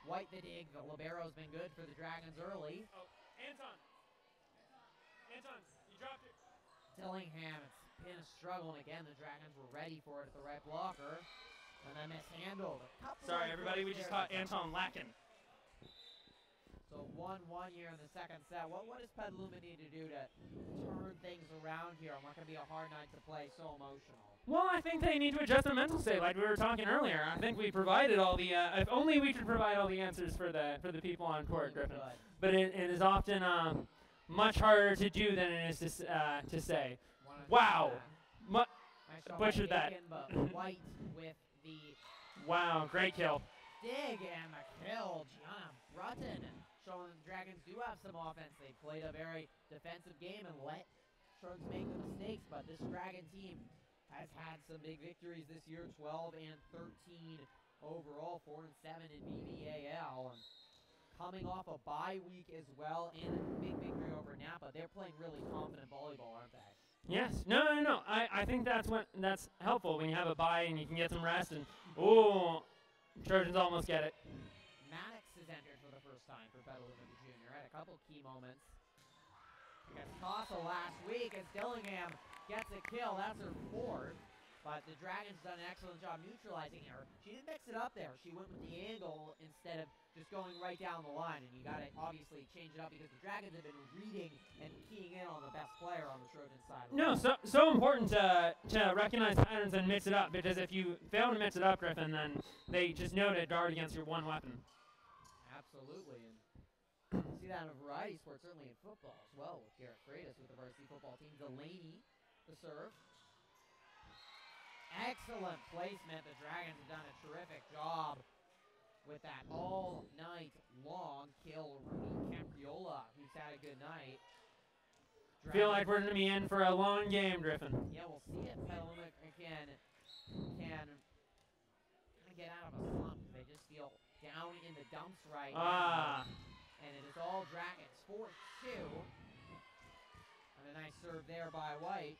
White the dig. The libero's been good for the Dragons early. Oh, Anton, you dropped it. Dillingham, it's been a struggle, and again, the Dragons were ready for it at the right blocker. And then mishandled. Sorry, everybody, we just caught Anton lacking. So 1-1 here in the second set. What does Petaluma need to do to turn things around here? I'm not going to be a hard night to play, so emotional. Well, I think they need to adjust their mental state, like we were talking earlier. I think we provided all the. If only we could provide all the answers for the people on court, Griffin. Good. But it is often much harder to do than it is to say. Wow, Nice shot by butchered that. Aiken, but White with the wow, great kill. dig and the kill. Gianna Brutton showing the Dragons do have some offense. They played a very defensive game and let Trojans make the mistakes, but this Dragon team has had some big victories this year, 12 and 13 overall, 4 and 7 in BBAL. And coming off a bye week as well and a big victory over Napa, they're playing really confident volleyball, aren't they? Yes. No. I think that's helpful when you have a bye and you can get some rest. And ooh, Trojans almost get it. Maddox has entered for the first time for Petaluma the junior at a couple key moments. Against Casa last week as Dillingham gets a kill. That's her 4th. But the Dragons done an excellent job neutralizing her. She didn't mix it up there. She went with the angle instead of just going right down the line. And you got to obviously change it up because the Dragons have been reading and keying in on the best player on the Trojan side. No, so important to recognize patterns and mix it up, because if you fail to mix it up, Griffin, then they just know to guard against your one weapon. Absolutely. And you see that in a variety of sports, certainly in football as well, with Garrett Freitas with the varsity football team. Delaney, the serve. Excellent placement. The Dragons have done a terrific job with that all night long kill. Rudy Capriola, who's had a good night. Feel like we're going to be in for a long game, Griffin. Yeah, we'll see if Petaluma can get out of a slump. They just feel down in the dumps right now. And it is all Dragons. 4-2. And a nice serve there by White.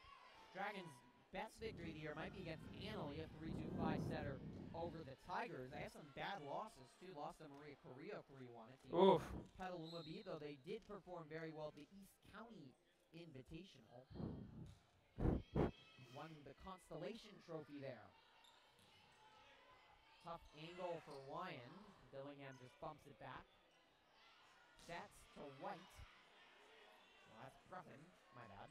Dragons' best victory of the year might be against Annalee, a 3-2-5 setter over the Tigers. They have some bad losses, too. Lost to Maria Carrillo 3-1. Oof. Petaluma beat, though they did perform very well at the East County Invitational. Won the Constellation Trophy there. Tough angle for Wyan. Dillingham just bumps it back. sets to White. Well, that's Griffin. My bad.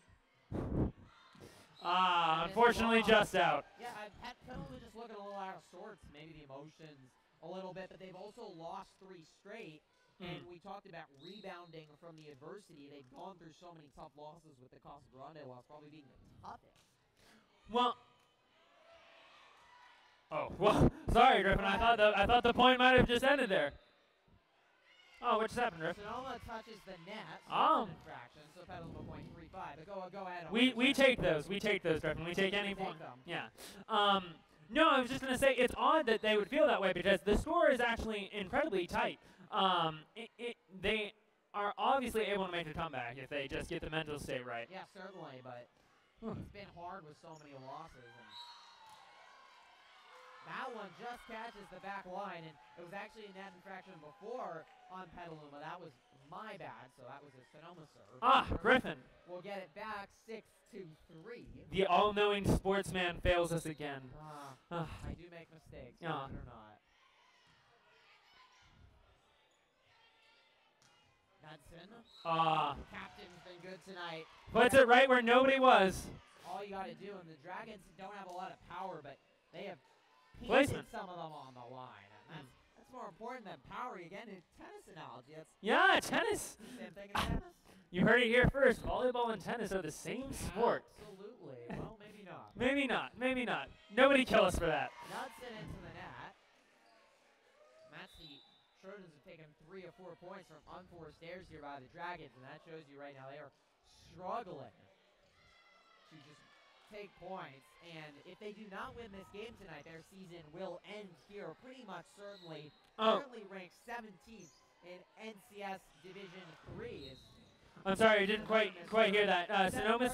Unfortunately, just out. Yeah, Petaluma just looking a little out of sorts. Maybe the emotions a little bit, but they've also lost 3 straight. And we talked about rebounding from the adversity. They've gone through so many tough losses with the Casa Grande loss probably being the toughest. Well, sorry, Griffin. I thought the point might have just ended there. Oh, what just happened, Griffin? Sonoma touches the net. So that's an infraction. So Petaluma point 3-5. But go ahead. We take those. We take those, Griffin. We take any point. Yeah. No, I was just gonna say it's odd that they would feel that way because the score is actually incredibly tight. They are obviously able to make a comeback if they just get the mental state right. Yeah, certainly, but it's been hard with so many losses. And that one just catches the back line, and it was actually a net infraction before on Petaluma. That was my bad, so that was a Sonoma serve. Griffin. We'll get it back 6-3. The all-knowing sportsman fails us again. I do make mistakes, believe it or not. Hudson. Captain's been good tonight. Puts it right where nobody was. All you got to do, and the Dragons don't have a lot of power, but they have Placement. some of them on the line. And that's more important than power. Again, in tennis analogy. Tennis. Same thing in tennis. You heard it here first. Volleyball and tennis are the same sport. Absolutely. Well, maybe not. Maybe not. Maybe not. Nobody kill us for that. Knudsen into the net. That's the Trojans have taken 3 or 4 points from unforced errors here by the Dragons, and that shows you right now they are struggling to just take points. And if they do not win this game tonight, their season will end here pretty much certainly. Currently ranked 17th in NCS Division 3. I'm sorry, I didn't quite hear that. Sonoma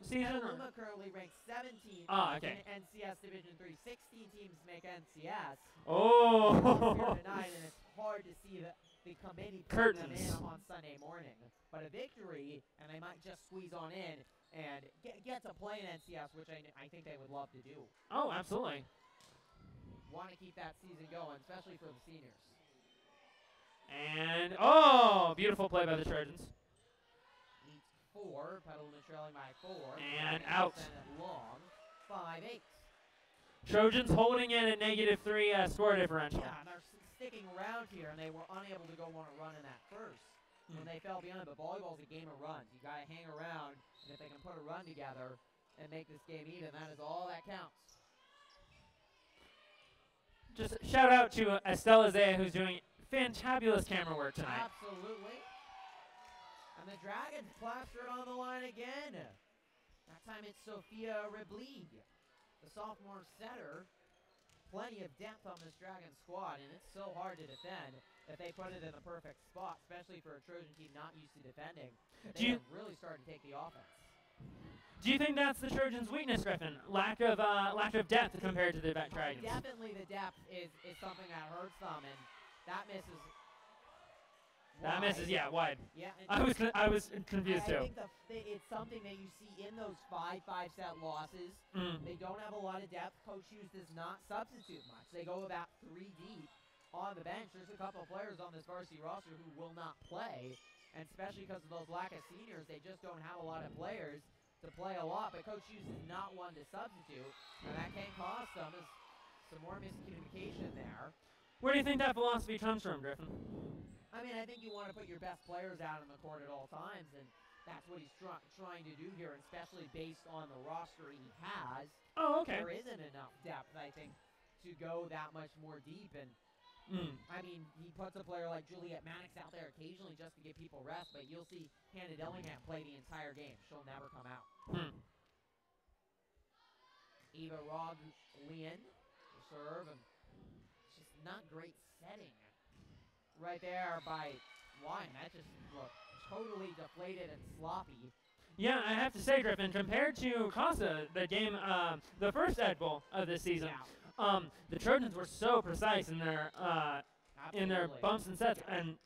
season? Petaluma currently ranked 17th okay. in NCS Division 3. 16 teams make NCS. Oh. Here tonight, and it's hard to see the committee putting them in on Sunday morning. But a victory, and they might just squeeze on in and get to play in NCS, which I think they would love to do. Oh, absolutely. Want to keep that season going, especially for the seniors. And, beautiful play by the Trojans. 4, Petaluma trailing by 4. And out. Long, 5-8. Trojans holding in at -3 score differential. Yeah, and they're sticking around here, and they were unable to go on a run in that first when they fell behind. But volleyball's a game of runs. You got to hang around, and if they can put a run together and make this game even, that is all that counts. Just shout out to Estella Zaya, who's doing fantabulous camera work tonight. Absolutely. And the Dragons plaster it on the line again. That time it's Sophia Riblig, the sophomore setter. Plenty of depth on this Dragon squad, and it's so hard to defend if they put it in the perfect spot, especially for a Trojan team not used to defending. They have really started to take the offense. Do you think that's the Trojans' weakness, Griffin? Lack of depth compared to the Dragons? Definitely the depth is something that hurts them, and that misses. That misses, wide. Yeah, I was confused too. I think it's something that you see in those 5-set losses. They don't have a lot of depth. Coach Hughes does not substitute much. They go about 3 deep on the bench. There's a couple of players on this varsity roster who will not play, and especially because of those lack of seniors, they just don't have a lot of players to play a lot. But Coach Hughes is not one to substitute, and that can cost them some more miscommunication there. Where do you think that philosophy comes from, Griffin? I mean, I think you want to put your best players out on the court at all times, and that's what he's trying to do here, especially based on the roster he has. Oh, okay. There isn't enough depth, I think, to go that much more deep. And I mean, he puts a player like Juliet Maddox out there occasionally just to give people rest, but you'll see Hannah Dillingham play the entire game. She'll never come out. Eva Roglian, the serve, and just not great setting. Right there by Wine. That just looked totally deflated and sloppy. Yeah, I have to say, Griffin, compared to Casa, the game, the first Ed Bowl of this season, the Trojans were so precise in their bumps and sets, and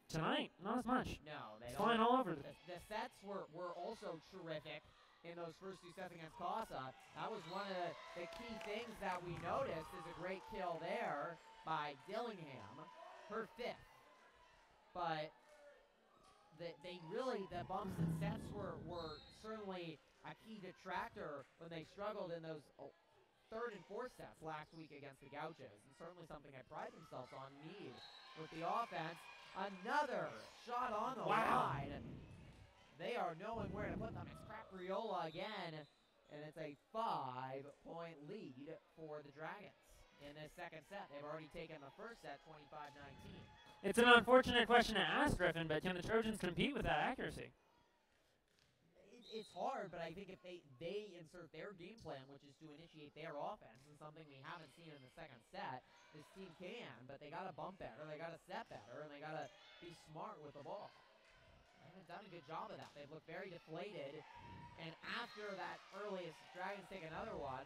tonight, not as much. No, they flying all over. The sets were also terrific in those first 2 sets against Casa. That was one of the key things that we noticed is a great kill there by Dillingham. Her 5th. But they really, the bumps and sets were certainly a key detractor when they struggled in those third and fourth sets last week against the Gauchos, and certainly something I pride themselves on need with the offense. Another shot on the line. They are knowing where to put them. It's Capriola again, and it's a 5-point lead for the Dragons in this second set. They've already taken the first set 25-19. It's an unfortunate question to ask, Griffin, but can the Trojans compete with that accuracy? It's hard, but I think if they insert their game plan, which is to initiate their offense, and something we haven't seen in the second set, this team can, but they got to bump better, they got to set better, and they got to be smart with the ball. They haven't done a good job of that. They've looked very deflated, and after that earliest, Dragons take another one,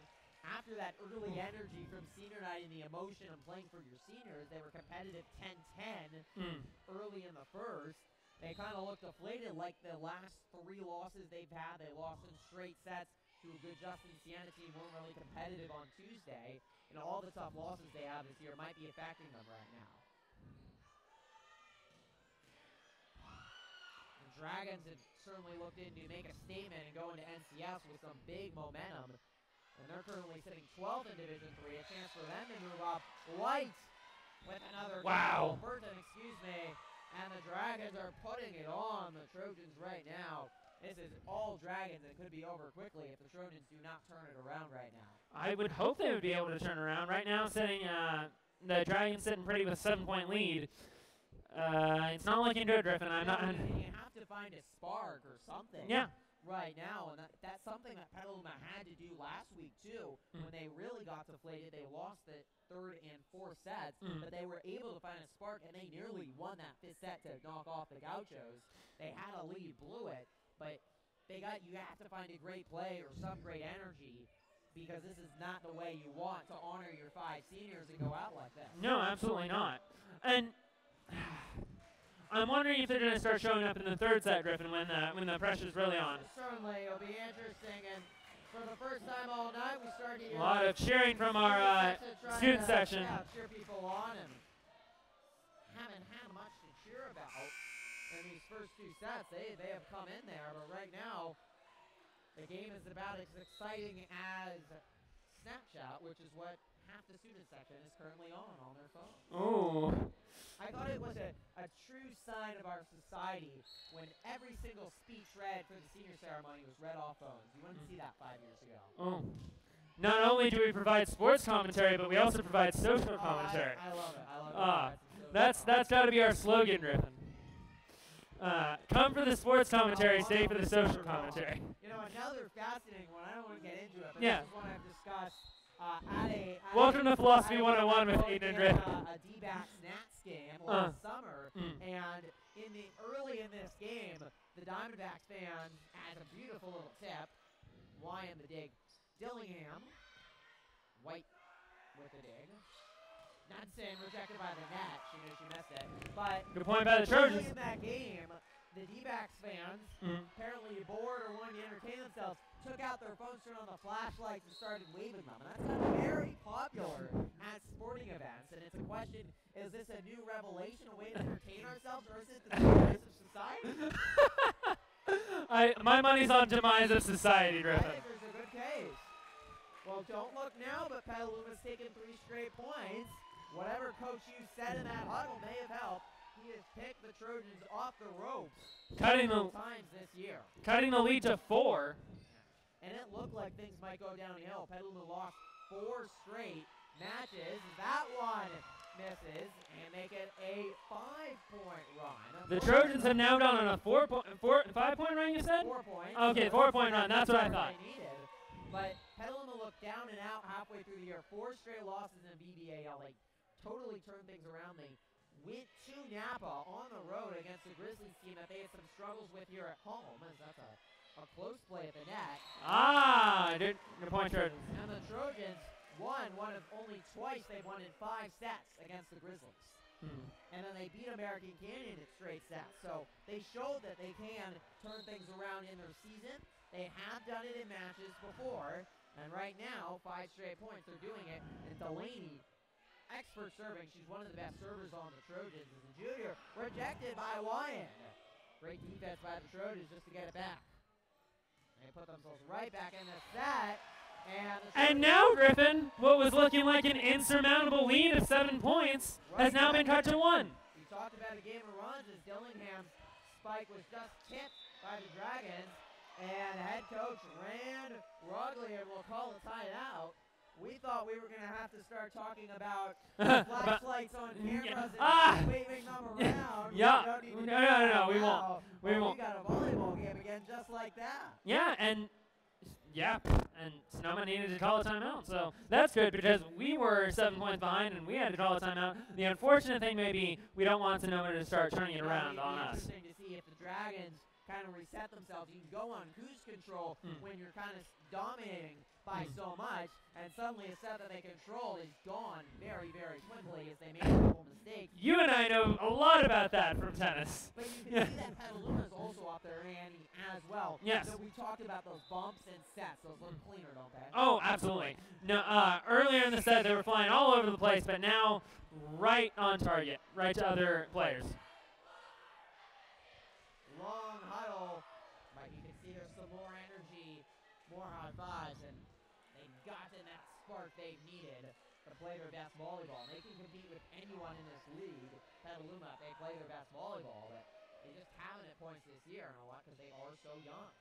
after that early energy from senior night and the emotion of playing for your seniors, they were competitive 10-10 early in the first. They kind of looked deflated like the last 3 losses they've had. They lost in straight sets to a good Justin Siena team, weren't really competitive on Tuesday. And all the tough losses they have this year might be affecting them right now. The Dragons have certainly looked in to make a statement and go into NCS with some big momentum. And they're currently sitting 12th in Division III. A chance for them to move up. White with another goal. Burton, excuse me. And the Dragons are putting it on the Trojans right now. This is all Dragons and could be over quickly if the Trojans do not turn it around right now. I would hope they would be able to turn around. Right now, the Dragons sitting pretty with a 7-point lead. It's not looking good, Griffin. You have to find a spark or something. Yeah. Right now, and that's something that Petaluma had to do last week too. When they really got deflated, they lost the third and fourth sets, but they were able to find a spark, and they nearly won that fifth set to knock off the Gauchos. They had a lead, blew it, but you have to find a great play or some great energy, because this is not the way you want to honor your 5 seniors and go out like that. No, absolutely not. And I'm wondering if they're going to start showing up in the third set, Griffin, when the pressure's really on. Certainly, it'll be interesting. And for the first time all night, we started to hear a lot of cheering from our student section. Yeah, cheer people on, and haven't had much to cheer about in these first 2 sets. They have come in there, but right now, the game is about as exciting as Snapchat, which is what half the student section is currently on their phone. Oh. I thought it was a true sign of our society when every single speech read for the senior ceremony was read off phones. You wouldn't see that 5 years ago. Oh. Not only do we provide sports commentary, but we also provide social commentary. I love it. I love it. That's got to be our slogan, Griffin. Come for the sports commentary, stay for the social commentary. You know, another fascinating one, I don't want to get into it, but yeah. this is one I've discussed Welcome to Philosophy 101 with Aiden and Griffin. A D-backs Nats game last summer, and early in this game, the Diamondbacks fan has a beautiful little tip. Y in the dig. Dillingham, White with the dig. Nunson rejected by the net. She knew she missed it. But good point by the Trojans. In that game, the D-backs fans, apparently bored or wanting to entertain themselves, took out their phones, turned on the flashlights, and started waving them. And that's very popular at sporting events. And it's a question, is this a new revelation, a way to entertain ourselves, or is it the demise of society? My money's on demise of society, Griffin. I think there's a good case. Well, don't look now, but Petaluma's taken 3 straight points. Whatever Coach Hughes said in that huddle may have helped. He has picked the Trojans off the ropes times this year. Cutting the lead to 4. And it looked like things might go downhill. Petaluma lost 4 straight matches. That one misses and make it a 5-point run. The Trojans have now gone on a 5-point run, you said? 4 points. Okay, 4-point run. That's what I thought. But Petaluma looked down and out halfway through the year. 4 straight losses in BBAL. They totally turned things around. They went to Napa on the road against the Grizzlies team that they had some struggles with here at home, as that's a close play at the net. Good point, Trojans. And the Trojans won one of only twice they've won in 5 sets against the Grizzlies. And then they beat American Canyon in straight sets. So they showed that they can turn things around in their season. They have done it in matches before. And right now, 5 straight points, they're doing it. And Delaney, expert serving, she's one of the best servers on the Trojans as a junior, rejected by Wyan. Great defense by the Trojans just to get it back. They put themselves right back in the set. And now, Griffin, what was looking like an insurmountable lead of 7 points has now been cut to 1. We talked about a game of runs as Dillingham's spike was just tipped by the Dragons, and head coach Rand Roglier will call a timeout. We thought we were going to have to start talking about flashlights on cameras and waving them around. Yeah, no, we won't. We got a volleyball game again just like that. Yeah, and Sonoma needed to call a timeout, so that's good because we were 7 points behind and we had to call a timeout. The unfortunate thing may be we don't want Sonoma to start turning it around on us. Interesting to see if the Dragons kind of reset themselves. You can go on cruise control when you're kind of dominating by so much, and suddenly a set that they control is gone very, very quickly as they make a couple mistakes. You and I know a lot about that from tennis. But you can see that Petaluma is also up there, Andy, as well. Yes. So we talked about those bumps and sets. Those look cleaner, don't they? Oh, absolutely. No, earlier in the set they were flying all over the place, but now right on target, right to other players. Long huddle, but you can see there's some more energy, more high fives, and they've gotten that spark they've needed to play their best volleyball. They can compete with anyone in this league, Petaluma, if they play their best volleyball, but they just haven't at points this year, and a lot because they are so young.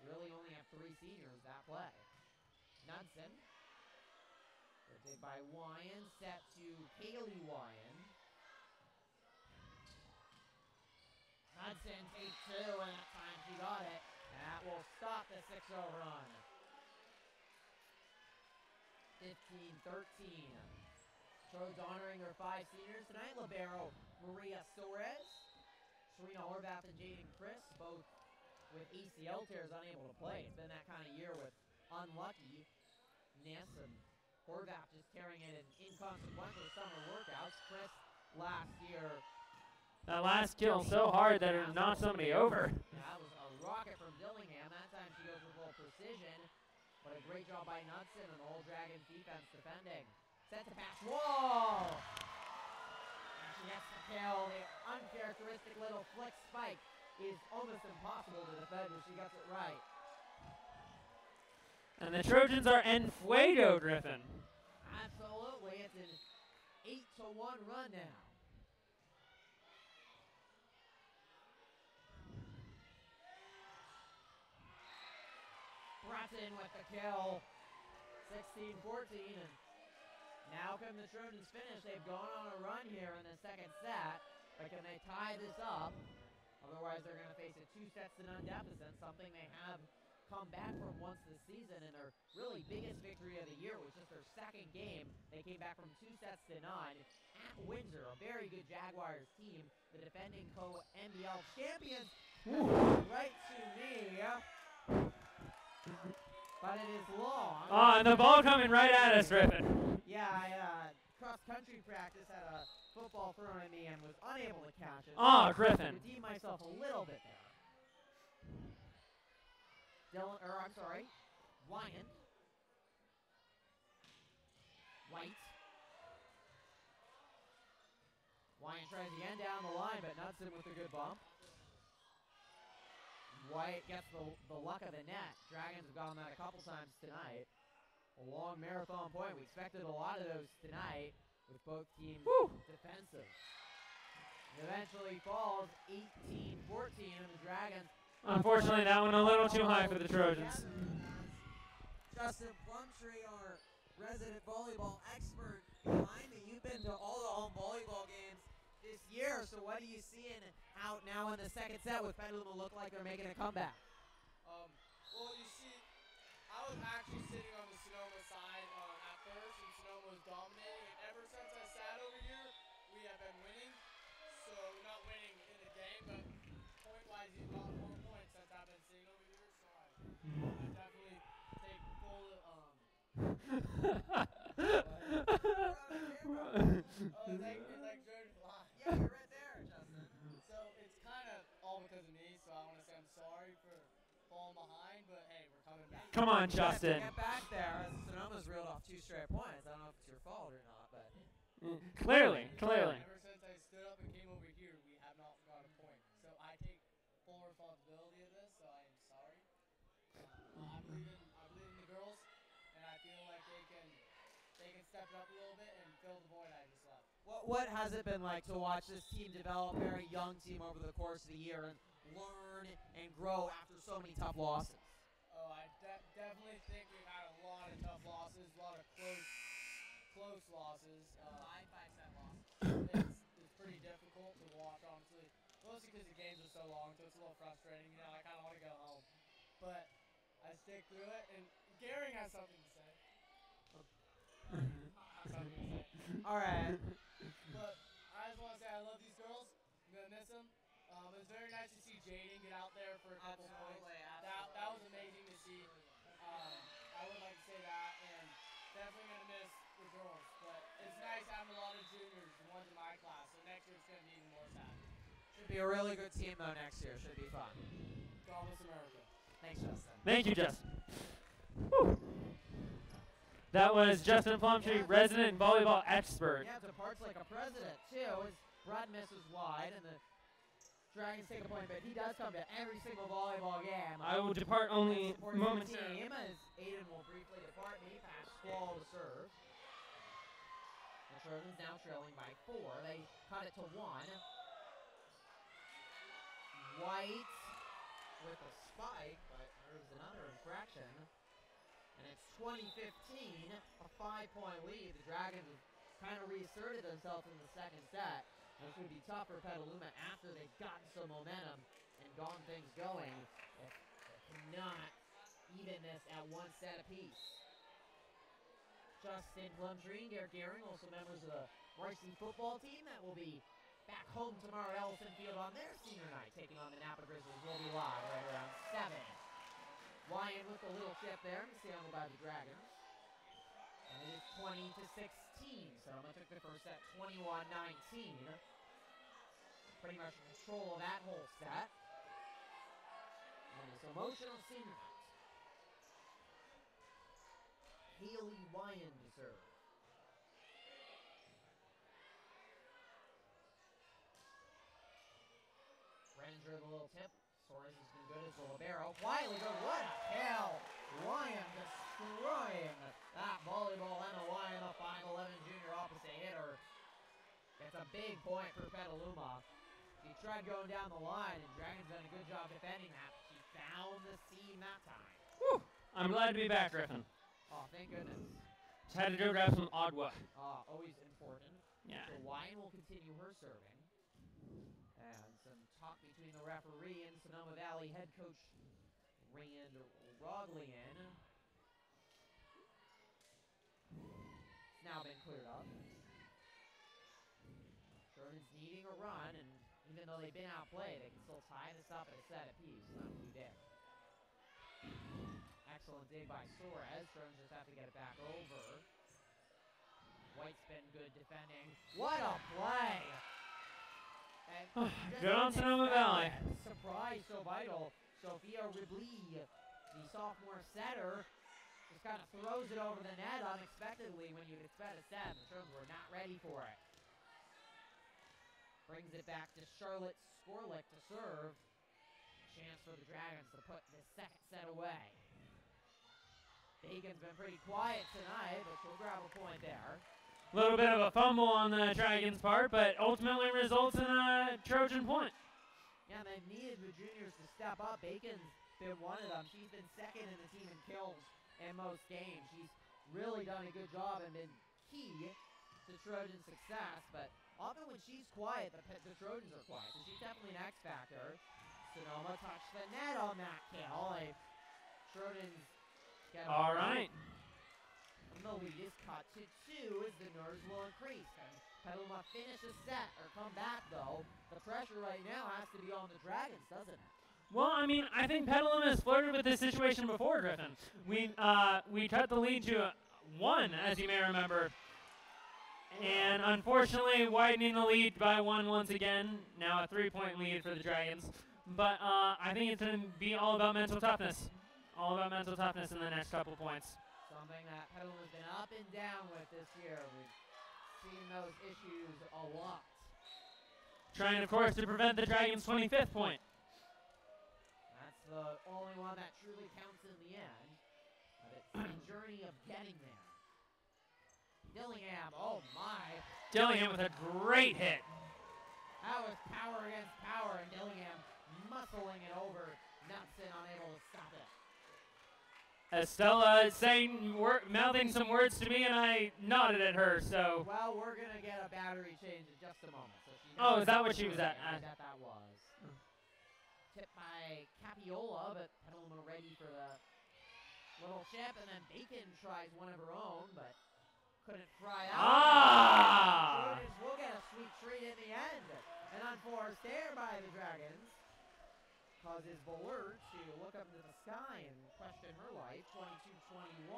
Really only have 3 seniors that play. Knudsen, lifted by Wyan, set to Kaylee Wyan. Knudsen takes 2, and that time she got it. And that will stop the 6-0 run. 15-13. Trojans honoring their 5 seniors tonight. Libero Maria Suarez, Serena Horvath, and Jaden Chris, both with ACL tears, unable to play. It's been that kind of year with unluckiness, and Horvath just tearing it in inconsequential summer workouts. Chris last year. That last kill so hard that it knocked somebody over. That was a rocket from Dillingham. That time she goes with a little precision. But a great job by Knudsen and the whole Dragons defense defending. Set to pass. Whoa! And she gets the kill. The uncharacteristic little flick spike is almost impossible to defend if she gets it right. And the Trojans are en fuego, Griffin. Absolutely. It's an 8-1 run now. Bratton with the kill, 16-14, and now can the Trojans finish. They've gone on a run here in the second set, but can they tie this up? Otherwise, they're going to face a 2-0 deficit, something they have come back from once this season, and their really biggest victory of the year was just their second game. They came back from 2-9 at Windsor, a very good Jaguars team, the defending co-NBL champions. Right to me. But it is long. Oh, and the ball coming right at us, Griffin. Yeah, I cross-country practice had a football thrown at me and was unable to catch it. Oh, Griffin. Redeemed myself a little bit there. Wyan. White. Wyan tries again down the line, but Knudsen with a good bump. White gets the luck of the net. Dragons have gotten that a couple times tonight. A long marathon point. We expected a lot of those tonight with both teams defensive. It eventually falls 18-14 and the Dragons. Unfortunately, that one a little too high for the Trojans. Justin Plumtree, our resident volleyball expert behind me. You've been to all the home volleyball games this year, so what are you seeing out now in the second set with Petaluma look like they're making a comeback? Well, you see, I was actually sitting on the Sonoma side at first, and Sonoma was dominating. And ever since I sat over here, we have been winning. So not winning in the game, but point-wise, you've got more points since I've been sitting over here. So I definitely take full. It's like good line. Yeah, you're right there, Justin. So it's kind of all because of me. So I want to say I'm sorry for falling behind, but hey, we're coming back. Come on, Justin. Get back there. Sonoma's reeled off 2 straight points. I don't know if it's your fault or not, but Clearly. Ever since I stood up and came over here, we have not got a point. So I take stepped up a little bit and filled the void I just left. What has it been like to watch this team develop, very young team over the course of the year, and learn and grow after so many tough losses? Oh, I definitely think we've had a lot of tough losses, a lot of close losses. 5-set losses. It's pretty difficult to watch, honestly. Mostly because the games are so long, so it's a little frustrating. You know, I kind of want to go home. But I stick through it, and Gary has something to say. All right. But I just want to say I love these girls. I'm going to miss them. It was very nice to see Jaden get out there for a couple points. That was amazing to see. I would like to say that, and definitely going to miss the girls. But it's nice having a lot of juniors, the ones in my class, so next year it's going to be even more sad. Should be a really good team, though, next year. Should be fun. God bless America. Thanks, Justin. Thank you, Justin. Whew. That was Justin Plumtree, resident volleyball expert. Yeah, departs like a president, too, as Brad misses wide, and the Dragons take a point, but he does come to every single volleyball game. I will depart only momentarily. Team, as Aiden will briefly depart me past Squall to serve. The Trojans now trailing by 4. They cut it to 1. White with a spike, but there's another infraction. And it's 20-15, a 5-point lead. The Dragons have kind of reasserted themselves in the second set. This would be tough for Petaluma after they've gotten some momentum and gotten things going. If they cannot even this at 1 set apiece. Justin Plumtree and Garrett Gehring, also members of the varsity football team that will be back home tomorrow at Ellison Field on their senior night, taking on the Napa Grizzlies. Will be live right around 7. Ryan with a little chip there, mishandled by the Dragons. And it is 20-16. Sonoma took the first set 21-19. Pretty much in control of that whole set. And this emotional senior night. Haley Ryan to serve. Renninger the little tip. Suarez has been good as the libero. Quietly goes, what a kill! Ryan destroying that volleyball. Emma Ryan, the 5'11 junior opposite hitter. It's a big point for Petaluma. He tried going down the line, and Dragons done a good job defending that. She found the seam that time. Whew. I'm glad to be back, Griffin. Oh, thank goodness. Just had to go grab some Ottawa. Always important. Yeah. So Ryan will continue her serving. And some talk between the referee and Sonoma Valley head coach Rand Roglian. It's now been cleared up. Trojans needing a run, and even though they've been outplayed, they can still tie this up at a set apiece. Not too big. Excellent dig by Suarez. Trojans just have to get it back over. White's been good defending. What a play! Good on Sonoma Valley. Surprise so vital. Sophia Ribli, the sophomore setter, just kind of throws it over the net unexpectedly when you'd expect a set. The Trojans were not ready for it. Brings it back to Charlotte Skorlik to serve. Chance for the Dragons to put this second set away. Bacon's been pretty quiet tonight, but she'll grab a point there. A little bit of a fumble on the Dragons' part, but ultimately results in a Trojan point. Yeah, they needed the juniors to step up. Bacon's been one of them. She's been second in the team in kills in most games. She's really done a good job and been key to Trojan success, but often when she's quiet, the Trojans are quiet, so she's definitely an X factor. Sonoma touched the net on that kill. Trojans get All right. And the lead is cut to 2 as the nerves will increase. And Petaluma finish a set or come back, though. The pressure right now has to be on the Dragons, doesn't it? Well, I mean, I think Petaluma has flirted with this situation before, Griffin. We cut the lead to 1, as you may remember. And unfortunately, widening the lead by 1 once again. Now a 3-point lead for the Dragons. But I think it's going to be all about mental toughness. All about mental toughness in the next couple points. Something that Petaluma's been up and down with this year. We've seen those issues a lot. Trying, of course, to prevent the Dragons' 25th point. That's the only one that truly counts in the end. But it's the journey of getting there. Dillingham, oh my. Dillingham with a great hit. That was power against power, and Dillingham muscling it over. Knutson unable to stop it. Estella mouthing some words to me, and I nodded at her, so. Well, we're going to get a battery change in just a moment. So she Oh, is that what she was at? That was. Tipped by Capiola, but Petaluma ready for the little chip, and then Bacon tries one of her own, but couldn't fry out. Trojans will get a sweet treat in the end. An unforced error by the Dragons causes Bowler to look up into the sky and question her life. 22-21.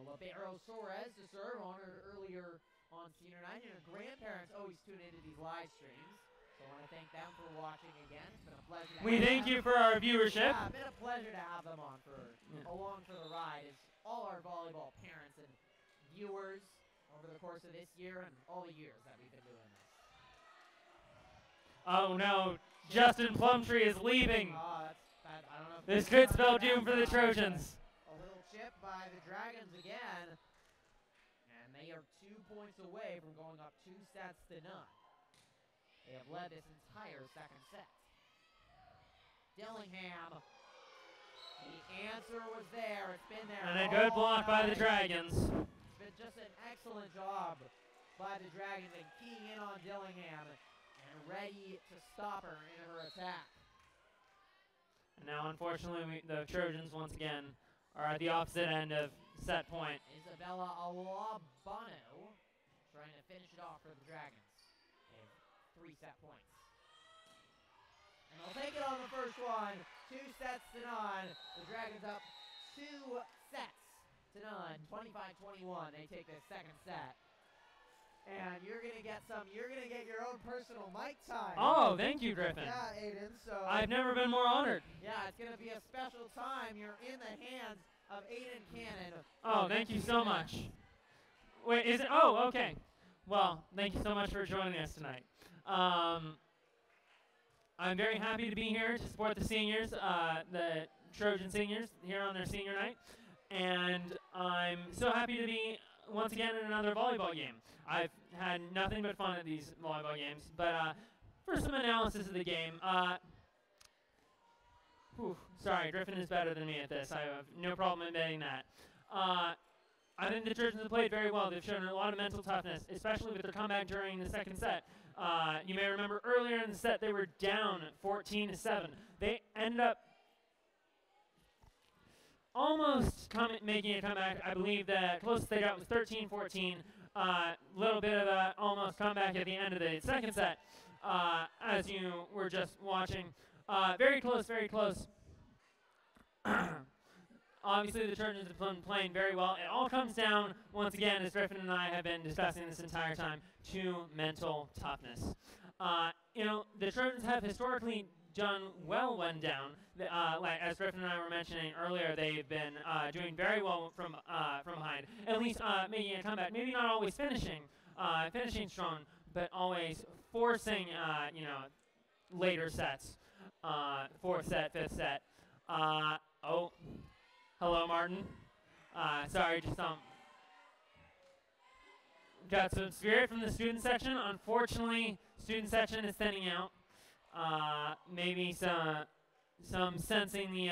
Libero Suarez to serve, honored earlier on senior night, and her grandparents always tune into these live streams. So I want to thank them for watching again. It's been a pleasure to We thank you for our viewership. Yeah, it's been a pleasure to have them on along for the ride. It's all our volleyball parents and viewers over the course of this year and all the years that we've been doing this. Oh no, Justin Plumtree is leaving. I don't know if This could spell doom for the Trojans. A little chip by the Dragons again. And they are 2 points away from going up 2 sets to none. They have led this entire second set. Dillingham. The answer was there. It's been there. And a good block by the Dragons. It's been just an excellent job by the Dragons and keying in on Dillingham and ready to stop her in her attack. And now, unfortunately, the Trojans once again are at the opposite end of set point. Isabella Alabano trying to finish it off for the Dragons. They have 3 set points. And they'll take it on the first one. 2 sets to none. The Dragons up 2 sets to none. 25-21. They take the second set. And you're gonna get your own personal mic time. Oh, thank you, Griffin. Yeah, Aiden. So I've never been more honored. yeah, it's gonna be a special time. You're in the hands of Aiden Cannon. Oh, thank you so much. Wait, is it? Oh, okay. Well, thank you so much for joining us tonight. I'm very happy to be here to support the seniors, the Trojan seniors, here on their senior night. And I'm so happy to be once again in another volleyball game. I've had nothing but fun at these volleyball games. But for some analysis of the game, sorry, Griffin is better than me at this. I have no problem admitting that. I think the Trojans have played very well. They've shown a lot of mental toughness, especially with their comeback during the second set. You may remember earlier in the set they were down 14-7. They ended up almost making a comeback. I believe the closest they got was 13-14. Little bit of a almost comeback at the end of the second set, as you were just watching. Very close, very close. Obviously, the Trojans have been playing very well. It all comes down, once again, as Griffin and I have been discussing this entire time, to mental toughness. You know, the Trojans have historically done well when down. Like as Griffin and I were mentioning earlier, they've been doing very well from behind. At least making a comeback. Maybe not always finishing strong, but always forcing, you know, later sets. 4th set, 5th set. Oh, hello, Martin. Sorry, just got some spirit from the student section. Unfortunately, student section is thinning out. Maybe some sensing the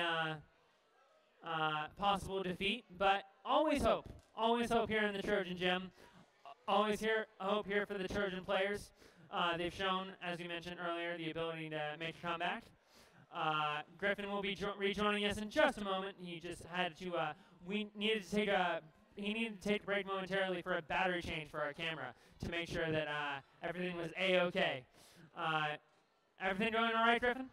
possible defeat, but always hope. Always hope here in the Trojan Gym. Always hope here for the Trojan players. They've shown, as we mentioned earlier, the ability to make a comeback. Griffin will be rejoining us in just a moment. He just had to. He needed to take a break momentarily for a battery change for our camera to make sure that everything was a-okay. Everything going all right, Griffin?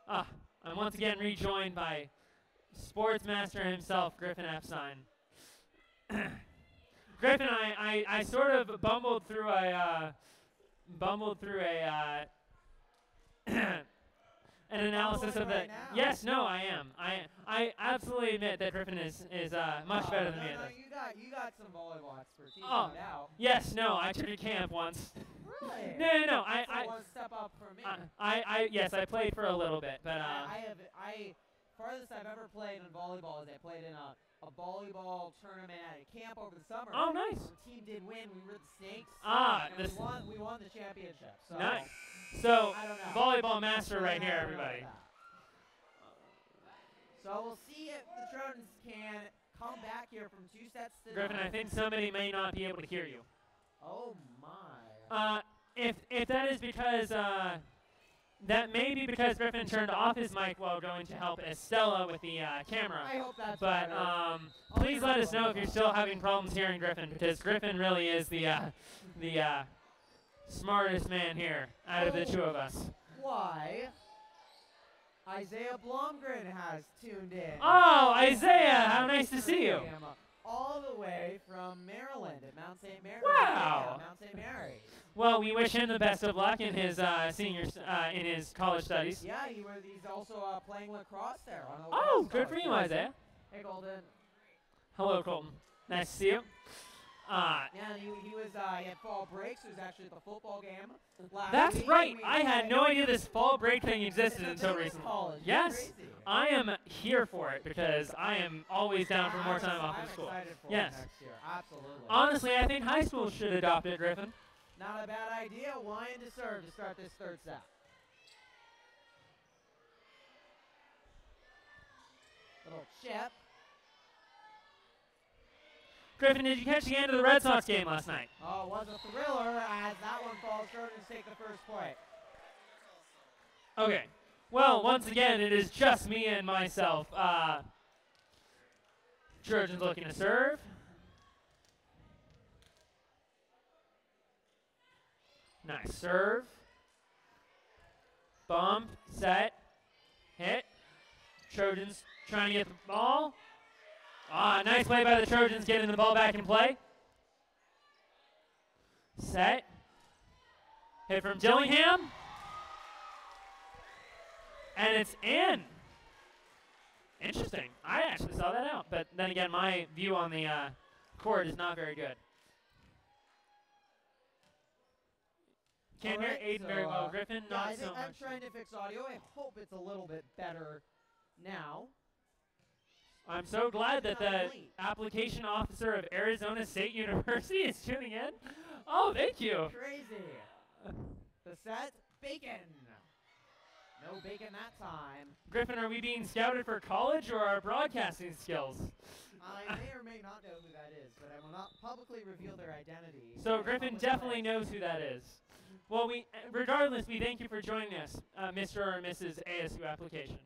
I'm once again rejoined by Sportsmaster himself, Griffin Epstein. Griffin, I sort of bumbled through a an analysis of the. Right now. Yes, no, I am. I absolutely admit that Griffin is much better than me at this. You got some volleyball expertise Oh. now. Yes, no, I took a camp once. Really? No. That's one step up for me. Yes, I played for a little bit, but Farthest I've ever played in volleyball is I played in a volleyball tournament at a camp over the summer. Oh, nice. Our team did win. We were the Snakes. And we won the championship. So nice. So I don't know. volleyball master right here, everybody. So we'll see if the Trojans can come back here from 2 sets to Griffin, 9. I think somebody may not be able to hear you. Oh my. If that is because that may be because Griffin turned off his mic while going to help Estella with the camera. I hope that's But better. please let us know if you're still having problems hearing Griffin, because Griffin really is the smartest man here out of the two of us. Why? Isaiah Blomgren has tuned in. Oh, Isaiah, how nice to see you. All the way from Maryland at Mount St. Mary. Wow. Mount St. Mary's. Well, we wish him the best of luck in his in his college studies. Yeah, he's also playing lacrosse there. On a Oh, lacrosse good for you, scholarship. Isaiah. Hey, Golden. Hello, Colton. Nice to see you. Yeah, he had fall breaks. He was actually at the football game last That's week. right. I had no idea this fall break thing existed It's a until thing in recently. college. Yes, Crazy. I am here for it because I am always down for more time off I'm of school. excited for Yes. it next year. Absolutely. Honestly, I think high school should adopt it, Griffin. Not a bad idea. Wine to serve to start this third set. Little chip. Griffin, did you catch the end of the Red Sox game last night? Oh, it was a thriller as that one falls. Trojans take the first point. Okay. Well, once again, it is just me and myself. Trojans looking to serve. Nice serve. Bump, set, hit. Trojans trying to get the ball. Nice play by the Trojans, getting the ball back in play. Set. Hit from Dillingham. And it's in. Interesting. I actually saw that out. But then again, my view on the court is not very good. Can't hear Aiden very well. Griffin, Yeah, not I so think I'm much. trying to fix audio. I hope it's a little bit better now. I'm so glad that the application officer of Arizona State University is tuning in. Oh, thank you. Crazy. The set, bacon. No bacon that time. Griffin, are we being scouted for college or our broadcasting skills? I may or may not know who that is, but I will not publicly reveal their identity. So Griffin definitely knows who that is. Well, regardless, we thank you for joining us, Mr. or Mrs. ASU application.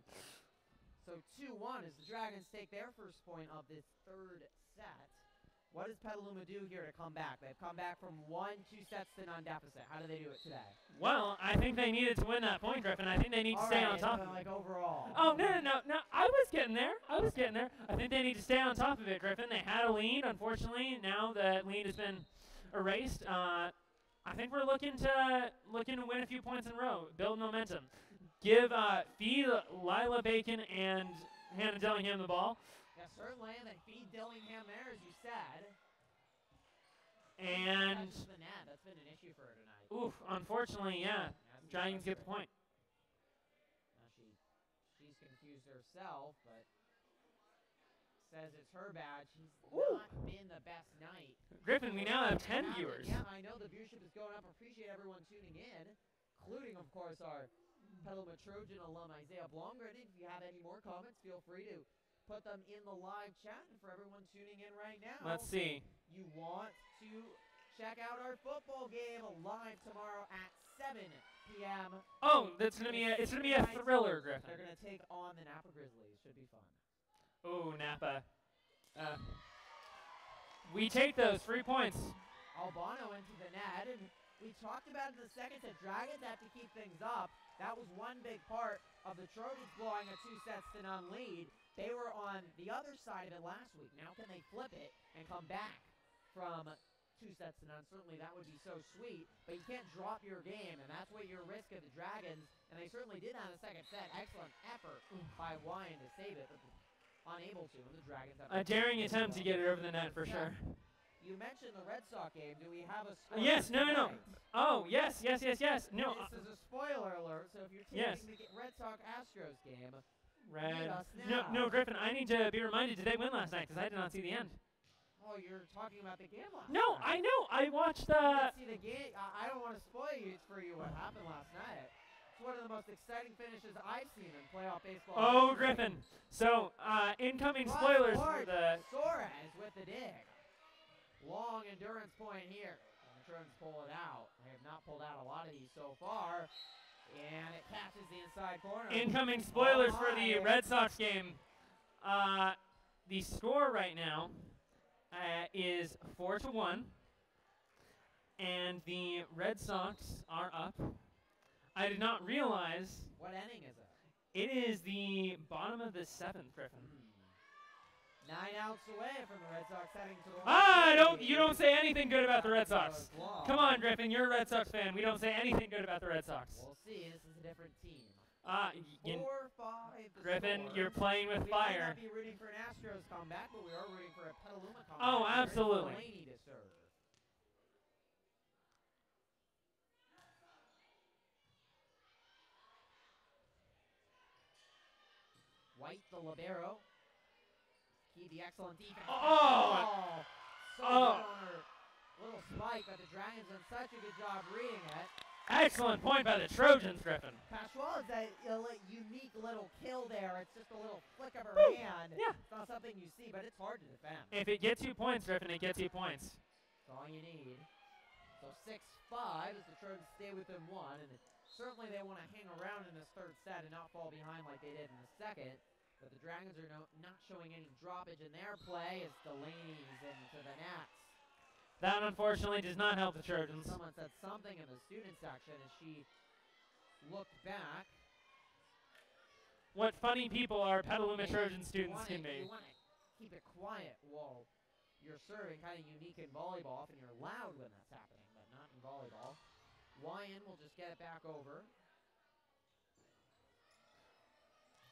So 2-1 as the Dragons take their first point of this third set. What does Petaluma do here to come back? They've come back from 2 sets to none deficit. How do they do it today? Well, I think they needed to win that point, Griffin. I think they need to stay on top of it. Like overall. Oh, no. I was getting there. I think they need to stay on top of it, Griffin. They had a lead. Unfortunately, now the lead has been erased. I think we're looking to win a few points in a row, build momentum. Feed Lila Bacon and Hannah Dillingham the ball. Yeah, certainly. And then feed Dillingham there, as you said. And Touches the net. That's been an issue for her tonight. oof, unfortunately, yeah. Dragons get the point. Now she's confused herself, but says it's her bad. She's not been the best night. Griffin, we now have 10 viewers. Yeah, I know the viewership is going up. Appreciate everyone tuning in, including, of course, our Petaluma Trojan alum Isaiah Blomgren. If you have any more comments, feel free to put them in the live chat. And for everyone tuning in right now, Let's see. you want to check out our football game live tomorrow at 7 p.m. Oh, it's gonna be a thriller, Griffin. They're gonna take on the Napa Grizzlies. Should be fun. Oh, Napa. We take those 3 points. Albano into the net, and we talked about in the second set. Dragons have to keep things up. That was one big part of the Trojans blowing a 2 sets to none lead. They were on the other side of it last week. Now can they flip it and come back from 2 sets to none? Certainly that would be so sweet, but you can't drop your game, and that's what your risk of the Dragons, and they certainly did that in the second set. Excellent effort by Wyan to save it, but unable to, and the Dragons have A daring attempt to get it over the net for sure. you mentioned the Red Sox game. Do we have a score? Yes, for no. tonight? Oh, yes. No. This is a spoiler alert, so if you're Yes. taking the Red Sox Astros game, Red. meet us No, now. Griffin. I need to be reminded. Did they win last night? Because I did not see the end. Oh, you're talking about the game last No, night. I know. I watched You didn't see the game. I don't want to spoil you for you what happened last night. It's one of the most exciting finishes I've seen in playoff baseball. Oh, history. Griffin. So, incoming Front spoilers for court, the. Suarez with the dig. Long endurance point here. And the Trojans pull it out. They have not pulled out a lot of these so far. And it catches the inside corner. Incoming spoilers Oh for the my. Red Sox game. The score right now is 4-1, and the Red Sox are up. I did not realize What inning is it? it is the bottom of the 7th, Griffin. 9 outs away from the Red Sox heading to the You don't say anything good about the Red Sox. Goes long. Come on, Griffin, you're a Red Sox fan. We don't say anything good about the Red Sox. We'll see. This is a different team. 4-5. the Griffin, score. you're playing with We might fire. not be rooting for an Astros comeback, but we are rooting for a Petaluma comeback. Oh, Here's absolutely. Delaney to serve. White, the libero. Key, the excellent defense. Oh! So Oh. good on her little spike, but the Dragons done such a good job reading it. Excellent point by the Trojans, Griffin. Pascual is that unique little kill there. It's just a little flick of her Woo! hand. Yeah. It's not something you see, but it's hard to defend. If it gets you points, Griffin, it gets you points. That's all you need. So 6-5 as the Trojans stay within one, and certainly they want to hang around in this third set and not fall behind like they did in the second. But the Dragons are not showing any droppage in their play as Delaney's into the nets. That unfortunately does not help the Trojans. Someone said something in the student section as she looked back. What funny people our Petaluma And Trojan you students wanna- can be. You want to keep it quiet while you're serving, kind of unique in volleyball. Often you're loud when that's happening, but not in volleyball. Wyan will just get it back over.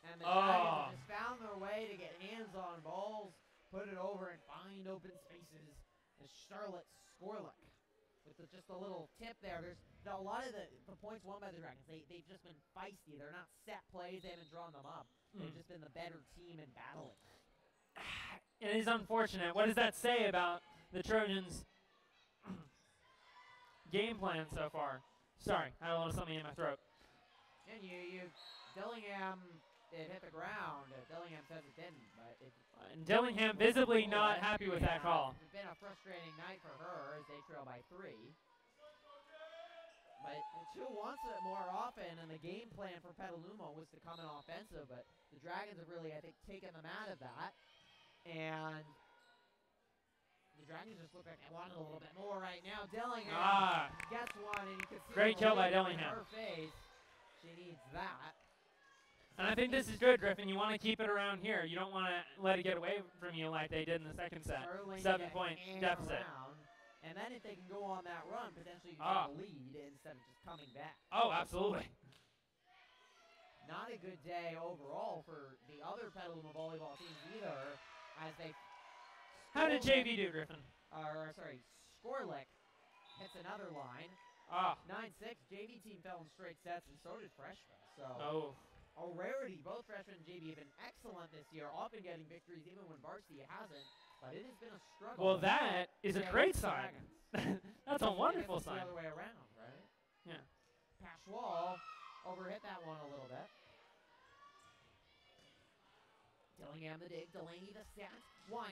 And the Dragons have just found their way to get hands on balls, put it over, and find open spaces. As Charlotte Skorlik with just a little tip there. There's a lot of the points won by the Dragons. They've just been feisty. They're not set plays. They haven't drawn them up. They've just been the better team in battling. It is unfortunate. What does that say about the Trojans' game plan so far? Sorry, I had a little something in my throat. And Dillingham, it hit the ground. Dillingham says it didn't, but it. And Dillingham visibly not happy with that call. It's been a frustrating night for her as they trail by 3. But Chu wants it more often, and the game plan for Petaluma was to come in offensive, but the Dragons have really, I think, taken them out of that. And the Dragons just look like they want it a little bit more right now. Dillingham gets one, and you can see Great the kill by relief in Dillingham. her face. She needs that. And I think this is good, Griffin. You want to keep it around here. You don't want to let it get away from you like they did in the second set. Certainly 7-point hang deficit. around. And then if they can go on that run, potentially you can take a lead instead of just coming back. Oh, absolutely. Not a good day overall for the other Petaluma volleyball teams either, as they. How did JV do, Griffin? Skorlik hits another line. 9-6. JV team fell in straight sets, and so did freshmen. So a rarity. Both freshmen and JV have been excellent this year, often getting victories even when varsity hasn't. But it has been a struggle. Well, that is a great sign. That's a wonderful It's sign. the other way around, right? Yeah. Pascual overhit that one a little bit. Dillingham the dig, Delaney the set, Wyan.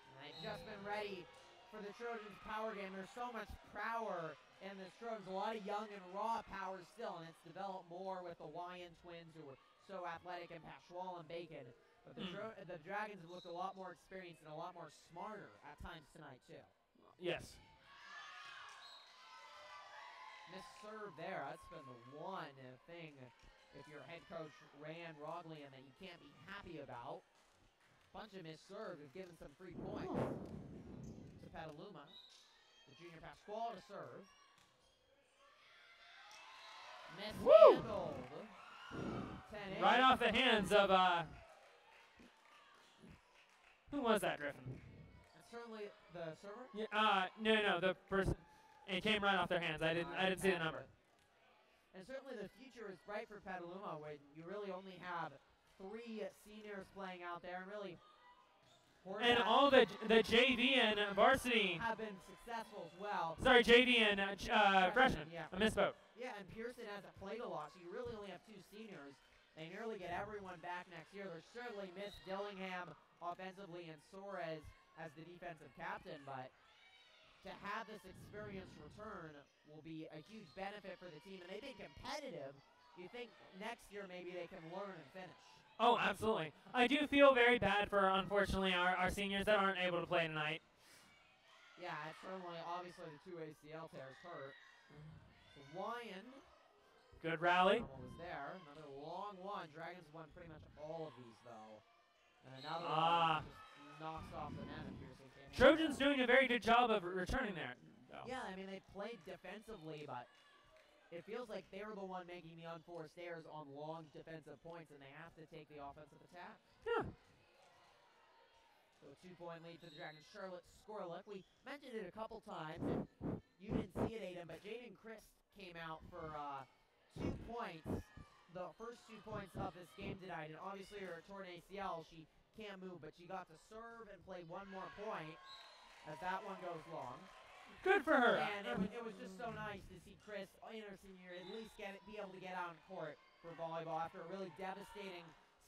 And they've just been ready for the Trojans' power game. There's so much power in this Trojans, a lot of young and raw power still, and it's developed more with the Wyan twins who were so athletic, and Pascual and Bacon. But the Dragons have looked a lot more experienced and a lot more smarter at times tonight, too. Yes. Missed serve there. That's been the one thing if you're head coach Rand Roglian that you can't be happy about. Bunch of missed serve have given some free points to Petaluma. The junior Pascual to serve. Mishandled. 10-8. Right off the hands of, who was that, Griffin? That's certainly the server. Yeah, no, the person. It came right off their hands. I didn't see the number. And certainly the future is bright for Petaluma when you really only have 3 seniors playing out there, and really. And all the JV and varsity have been successful as well. Sorry, JV and freshman. Yeah. I misspoke. Yeah, and Pearson hasn't played a lot, so you really only have 2 seniors. They nearly get everyone back next year. They're certainly miss Dillingham offensively and Suarez as the defensive captain, but to have this experience return will be a huge benefit for the team. And they've been competitive. You think next year maybe they can learn and finish. Oh, absolutely. I do feel very bad for, unfortunately, our seniors that aren't able to play tonight. Yeah, it's certainly, obviously, the 2 ACL tears hurt. Wyan. Good rally. Was there. Another long one. Dragons won pretty much all of these, though. And another one just knocks off the net and Pearson came in. Trojans doing a very good job of returning there. Though. Yeah, I mean, they played defensively, but it feels like they were the one making the unforced errors on long defensive points, and they have to take the offensive attack. Yeah. So a 2-point lead for the Dragons. Charlotte Skorlick. We mentioned it a couple times, and you didn't see it, Aiden, but Jaden Christ came out for 2 points, the first 2 points of this game tonight. And obviously, her torn ACL, she can't move, but she got to serve and play 1 more point as that one goes long. Good for her. And it was just so nice to see Chris in her senior year at least be able to get out on court for volleyball after a really devastating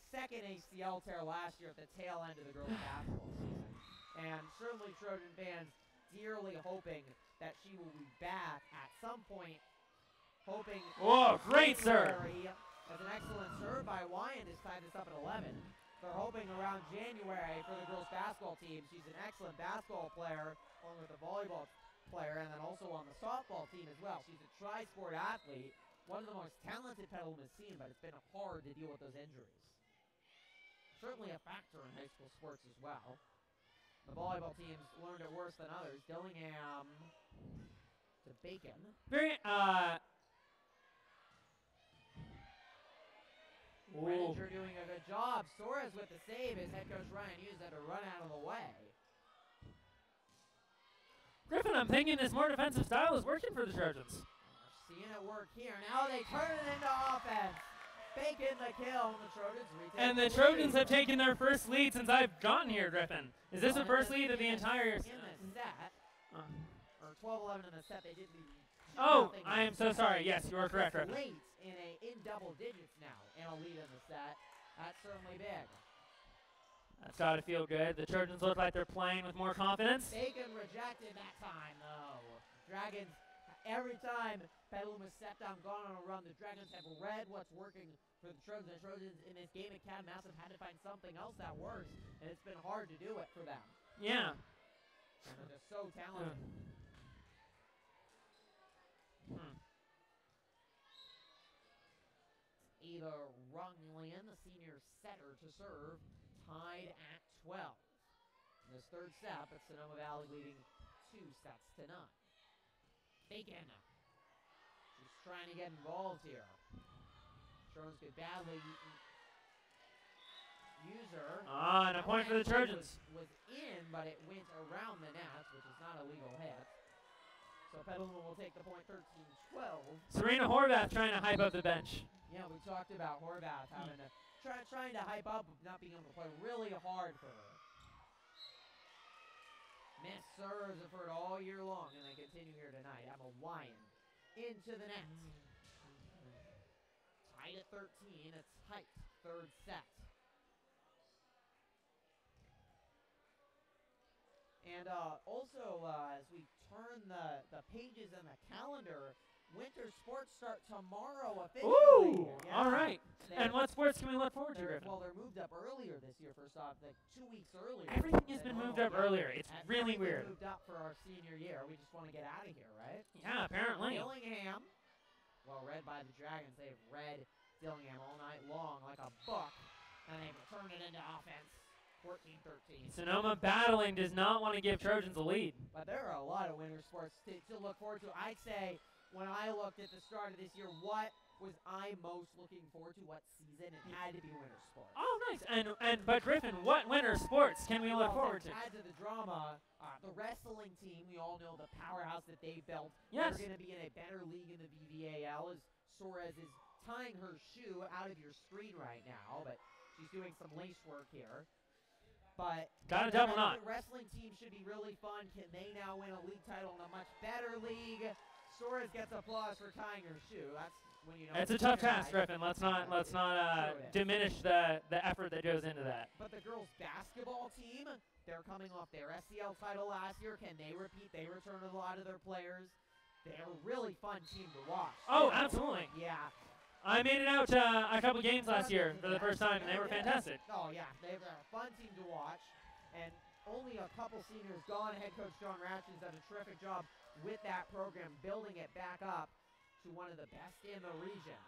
second ACL tear last year at the tail end of the girls' basketball season. And certainly Trojan fans dearly hoping that she will be back at some point, hoping. Oh, great serve. As an excellent serve by Wyan has tied this up at 11. They're hoping around January for the girls' basketball team. She's an excellent basketball player, along with a volleyball player, and then also on the softball team as well. She's a tri-sport athlete, one of the most talented Petaluma's seen, but it's been hard to deal with those injuries. Certainly a factor in high school sports as well. The volleyball teams learned it worse than others. Dillingham to Bacon. Ranger doing a good job. Suarez with the save as head coach Ryan Hughes had to run out of the way. Griffin, I'm thinking this more defensive style is working for the Trojans. Seeing it work here. Now they turn it into offense. Bacon the kill, and the Trojans retake. And the Trojans have taken their first lead since I've gotten here, Griffin. Is this the first lead of the entire in the set? Or 12-11 in the set. They didn't even. Oh, I am so sorry. Yes, you are correct, Griffin. Late in double digits now, and a lead in the set. That's certainly big. That's got to feel good. The Trojans look like they're playing with more confidence. Bacon rejected that time, though. Dragons, every time Petaluma stepped down, gone on a run, the Dragons have read what's working for the Trojans. The Trojans in this game at Cad Massive had to find something else that works, and it's been hard to do it for them. Yeah. And they're just so talented. Ava Runglian, the senior setter to serve, tied at 12. In this third set, but Sonoma Valley leading 2-0. Bacon. She's trying to get involved here. Trojans could badly use her. And a point for the Trojans. Was in, but it went around the net, which is not a legal hit. So Petaluma will take the point 13-12. Serena Horvath trying to hype up the bench. Yeah, we talked about Horvath having to trying to hype up, not being able to play really hard for her. Miss serves have heard all year long, and they continue here tonight. Emma Wyan into the net. Tied at 13. It's tight. Third set. And also, as we turn the pages in the calendar, winter sports start tomorrow officially. Ooh, yeah. All right. And what sports can we look forward to, Griffin? Well, they're moved up earlier this year, first off, like 2 weeks earlier. Everything has been moved up earlier. It's really weird. Moved up for our senior year. We just want to get out of here, right? Yeah, apparently. Dillingham, well, read by the Dragons. They've read Dillingham all night long like a book, and they've turned it into offense. 14-13. Sonoma battling does not want to give Trojans a lead. But there are a lot of winter sports to look forward to. I'd say when I looked at the start of this year, what was I most looking forward to? What season? It had to be winter sports. Oh, nice. But Griffin, what winter sports can we look forward to? Add to the drama, the wrestling team. We all know the powerhouse that they built. Yes. They're going to be in a better league in the VVAL. As Suarez is tying her shoe out of your screen right now, but she's doing some lace work here. But got a double knot. The wrestling team should be really fun. Can they now win a league title in a much better league? Suarez gets applause for tying her shoe. That's when you know. It's a tough task, Griffin. Let's not diminish the effort that goes into that. But the girls' basketball team, they're coming off their SCL title last year. Can they repeat? They return a lot of their players. They're a really fun team to watch. Oh, absolutely. Yeah. I made it out a couple games last year for the first time, and they were fantastic. Oh, yeah. They're a fun team to watch. And only a couple seniors gone. Head coach John Ratchen's done a terrific job with that program, building it back up to one of the best in the region.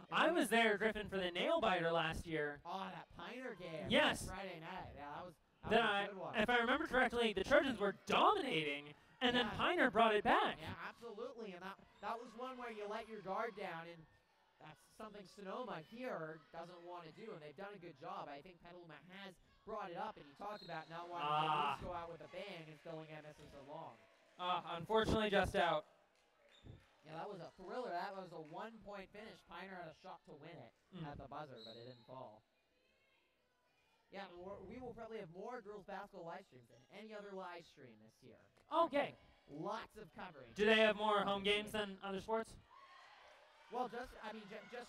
I was there, Griffin, for the nail biter last year. Oh, that Piner game. Yes. Friday night. Yeah, that was a good one. If I remember correctly, the Trojans were dominating, and then Piner brought it back. Yeah, absolutely. And that was one where you let your guard down, and that's something Sonoma here doesn't want to do, and they've done a good job. I think Petaluma has brought it up, and he talked about not wanting to at least go out with a bang and Dillingham misses along. Unfortunately, just out. Yeah, that was a thriller. That was a one-point finish. Piner had a shot to win it at the buzzer, but it didn't fall. Yeah, we will probably have more girls basketball live streams than any other live stream this year. Okay. Lots of coverage. Do they have more home games than other sports? Well, just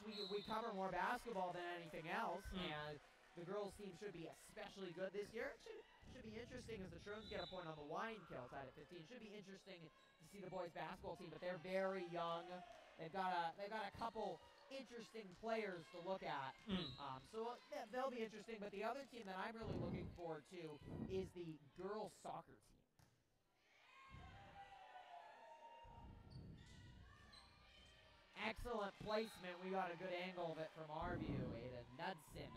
we cover more basketball than anything else, and the girls' team should be especially good this year. It should be interesting as the Trojans get a point on the wine kill side at 15. It should be interesting to see the boys' basketball team, but they're very young. They've got a couple interesting players to look at. So they'll be interesting. But the other team that I'm really looking forward to is the girls' soccer team. Excellent placement. We got a good angle of it from our view. Ada Knudsen.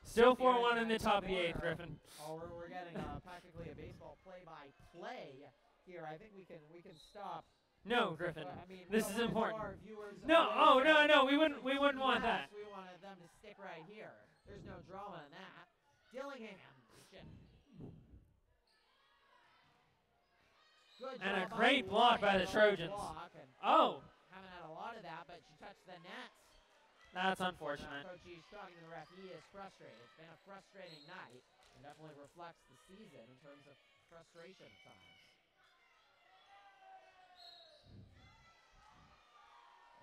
Still 4-1 in the top of the 8th, Griffin. Oh, we're getting practically a baseball play-by-play here. I think we can stop. No, Griffin. I mean, this is important. No, no. We wouldn't want that. We wanted them to stick right here. There's no drama in that. Dillingham. Good and job a great block by the Trojans. Haven't had a lot of that, but she touched the net. That's unfortunate. Coach is talking to the ref. He is frustrated. It's been a frustrating night, and definitely reflects the season in terms of frustration at times.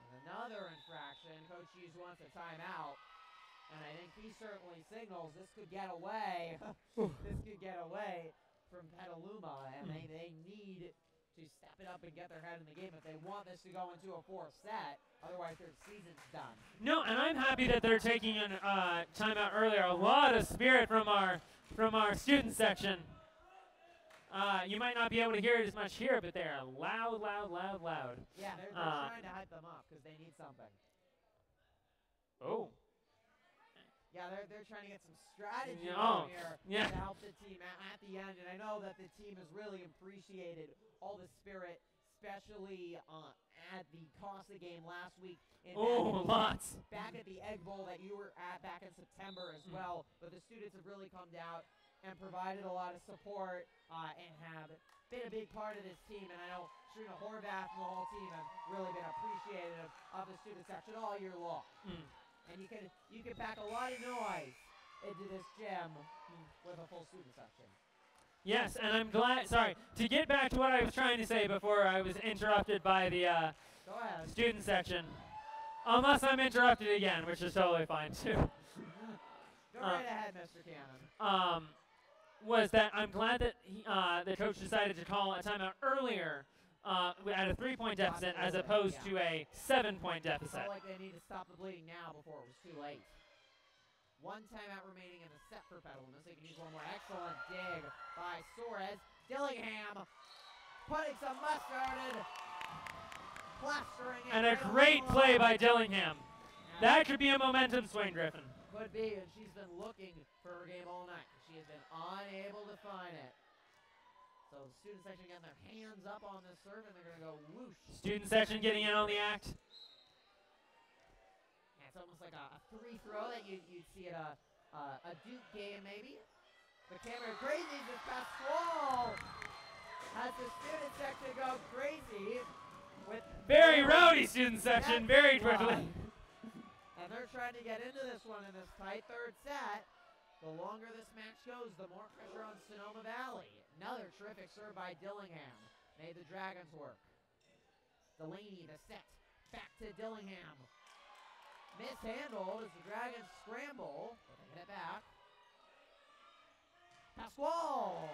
And another infraction. Coach Hughes wants a timeout, and I think he certainly signals this could get away. This could get away from Petaluma, and they need to step it up and get their head in the game if they want this to go into a fourth set. Otherwise, their season's done. No, and I'm happy that they're taking a timeout earlier. A lot of spirit from our student section. You might not be able to hear it as much here, but they're loud. Yeah, they're trying to hype them up because they need something. Oh. Yeah, they're trying to get some strategy here to help the team at the end. And I know that the team has really appreciated all the spirit, especially at the Costa game last week. Lots. Back at the Egg Bowl that you were at back in September as well. But the students have really come out and provided a lot of support and have been a big part of this team. And I know Sharina Horvath and the whole team have really been appreciative of the student section all year long. And you can pack a lot of noise into this gym with a full student section. Yes, and I'm glad. Sorry, to get back to what I was trying to say before I was interrupted by the student section. Unless I'm interrupted again, which is totally fine too. Go right ahead, Mr. Cannon. Was that I'm glad that the coach decided to call a timeout earlier at a 3-point deficit as opposed to a 7-point deficit. It's like they need to stop the bleeding now before it was too late. One timeout remaining in the set for Petaluma, so they can use one more. Excellent dig by Suarez. Dillingham putting some mustard and plastering it. And a great play by Dillingham. That could be a momentum swing, Griffin. Could be, and she's been looking for her game all night. She has been unable to find it. So So the student section getting their hands up on this serve, and they're going to go whoosh. Student section getting in on the act. Yeah, it's almost like a free throw that you'd see at a Duke game, maybe. The camera crazy. This Pasquale has the student section go crazy. With Very rowdy student section, very quickly. And they're trying to get into this one in this tight third set. The longer this match goes, the more pressure on Sonoma Valley. Another terrific serve by Dillingham. Made the Dragons work. Delaney, the set. Back to Dillingham. Mishandled as the Dragons scramble. But they get it back. Pasquale.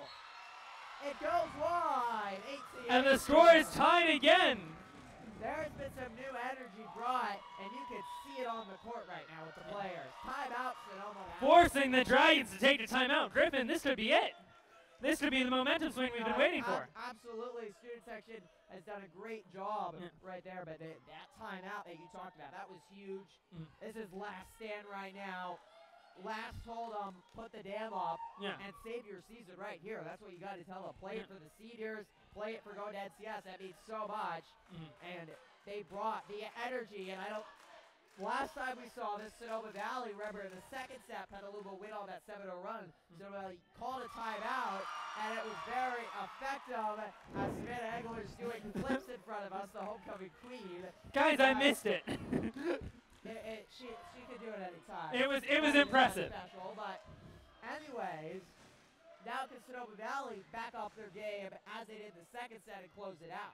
It goes wide. 8-8. And the score is tied again. There's been some new energy brought, and you can see it on the court right now with the players. Timeout, Sonoma Valley. Forcing the Dragons to take the timeout. Griffin, this could be it. This could be the momentum swing we've been waiting for. Absolutely. Student section has done a great job right there, but that timeout that you talked about, that was huge. This is last stand right now. Last told them, put the dam up and save your season right here. That's what you got to tell them. Play it for the seniors. Play it for going to NCS. That means so much. And they brought the energy. And last time we saw this, Sonoma Valley, remember in the second set, Petaluma win on that 7-0 run. Sonoma Valley called a timeout, and it was very effective as Savannah Engler's doing flips in front of us, the homecoming queen. Guys, I missed it. She could do it anytime. It was impressive. Special, but anyways, now can Sonoma Valley back up their game as they did the second set and close it out?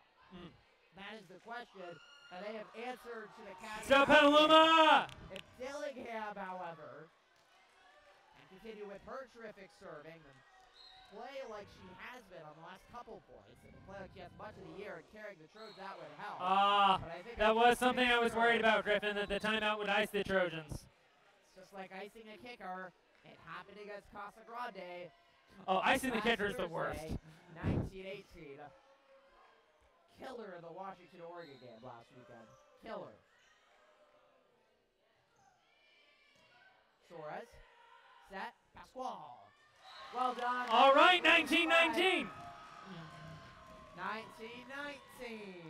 That is the question, and they have answered to the category. So Petaluma! If Dillingham, however, can continue with her terrific serving and play like she has been on the last couple points, and play like she has much of the year and carrying the Trojans, that would help. That was something I was worried about, Griffin, that the timeout would ice the Trojans. It's just like icing a kicker. It happened against Casa Grande. Oh, icing the kicker is the worst. 1918. Killer in the Washington-Oregon game last weekend. Killer. Suarez. Set. Pasquale. Well done. All right, 1919. 1919.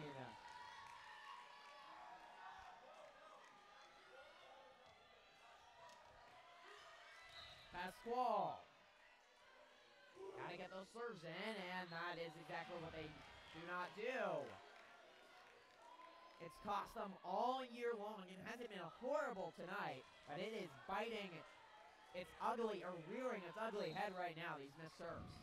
Pasquale. Gotta get those serves in, and that is exactly what they do not do. It's cost them all year long. It hasn't been horrible tonight, but it is biting its ugly, or rearing its ugly head right now, these missed serves.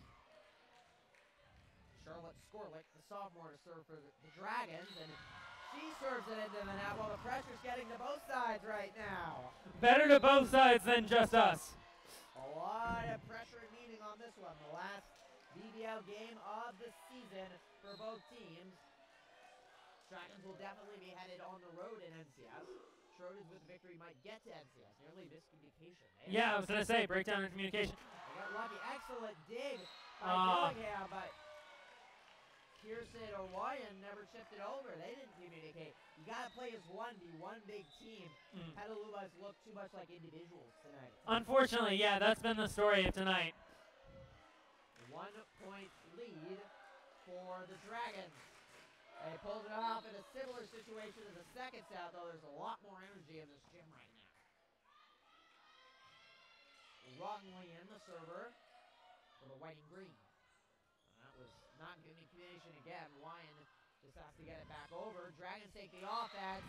Charlotte Skorlik, the sophomore, to serve for the Dragons, and she serves it into the net while the pressure's getting to both sides right now. Better to both sides than just us. A lot of pressure and meaning on this one. The last BBL game of the season for both teams. Dragons will definitely be headed on the road in NCS. Trojans with the victory might get to NCS. Nearly miscommunication. Yeah, I was going to say, breakdown in communication. They got lucky. Excellent dig by Dillingham, but Pearson or Wyan never chipped it over. They didn't communicate. You got to play as one, be one big team. Petaluma's looked too much like individuals tonight. Unfortunately, yeah, that's been the story of tonight. 1 point lead for the Dragons. They pulled it off in a similar situation as the second set, though there's a lot more energy in this gym right now. Wrongly in the server for the white and green. That was not good communication again. Wyan just has to get it back over. Dragons take the offense.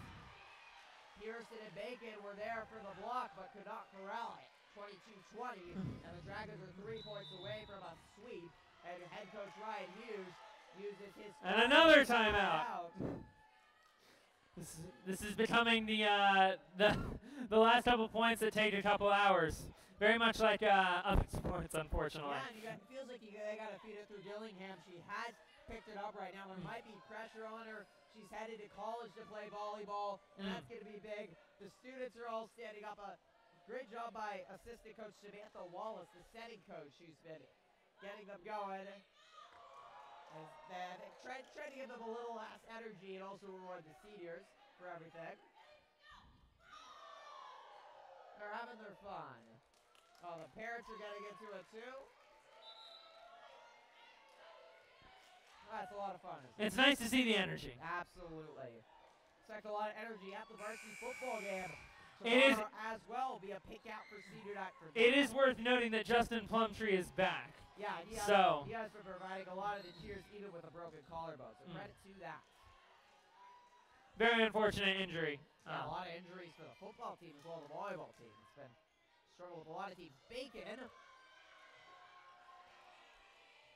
Pearson and Bacon were there for the block, but could not corral it. 22-20, and the Dragons are 3 points away from a sweep. And head coach Ryan Hughes uses his and another timeout. This is becoming the last couple points that take a couple hours. Very much like other sports, unfortunately. Yeah, and it feels like they got to feed it through Dillingham. She has picked it up right now. There might be pressure on her. She's headed to college to play volleyball, and that's going to be big. The students are all standing up. A great job by assistant coach Samantha Wallace, the setting coach. She's been getting them going. Trying to give them a little less energy and also reward the seniors for everything. They're having their fun. Oh, the parents are getting into it too. it's a lot of fun. It's nice to see the energy. Absolutely. Expect a lot of energy at the varsity football game. It is as well be a pick out for Cedar Dike. It is worth noting that Justin Plumtree is back. Yeah, he has been providing a lot of the cheers even with a broken collarbone. So credit to that. Very unfortunate injury. Yeah, a lot of injuries for the football team as well as the volleyball team. It's been struggle with a lot of teams. Bacon.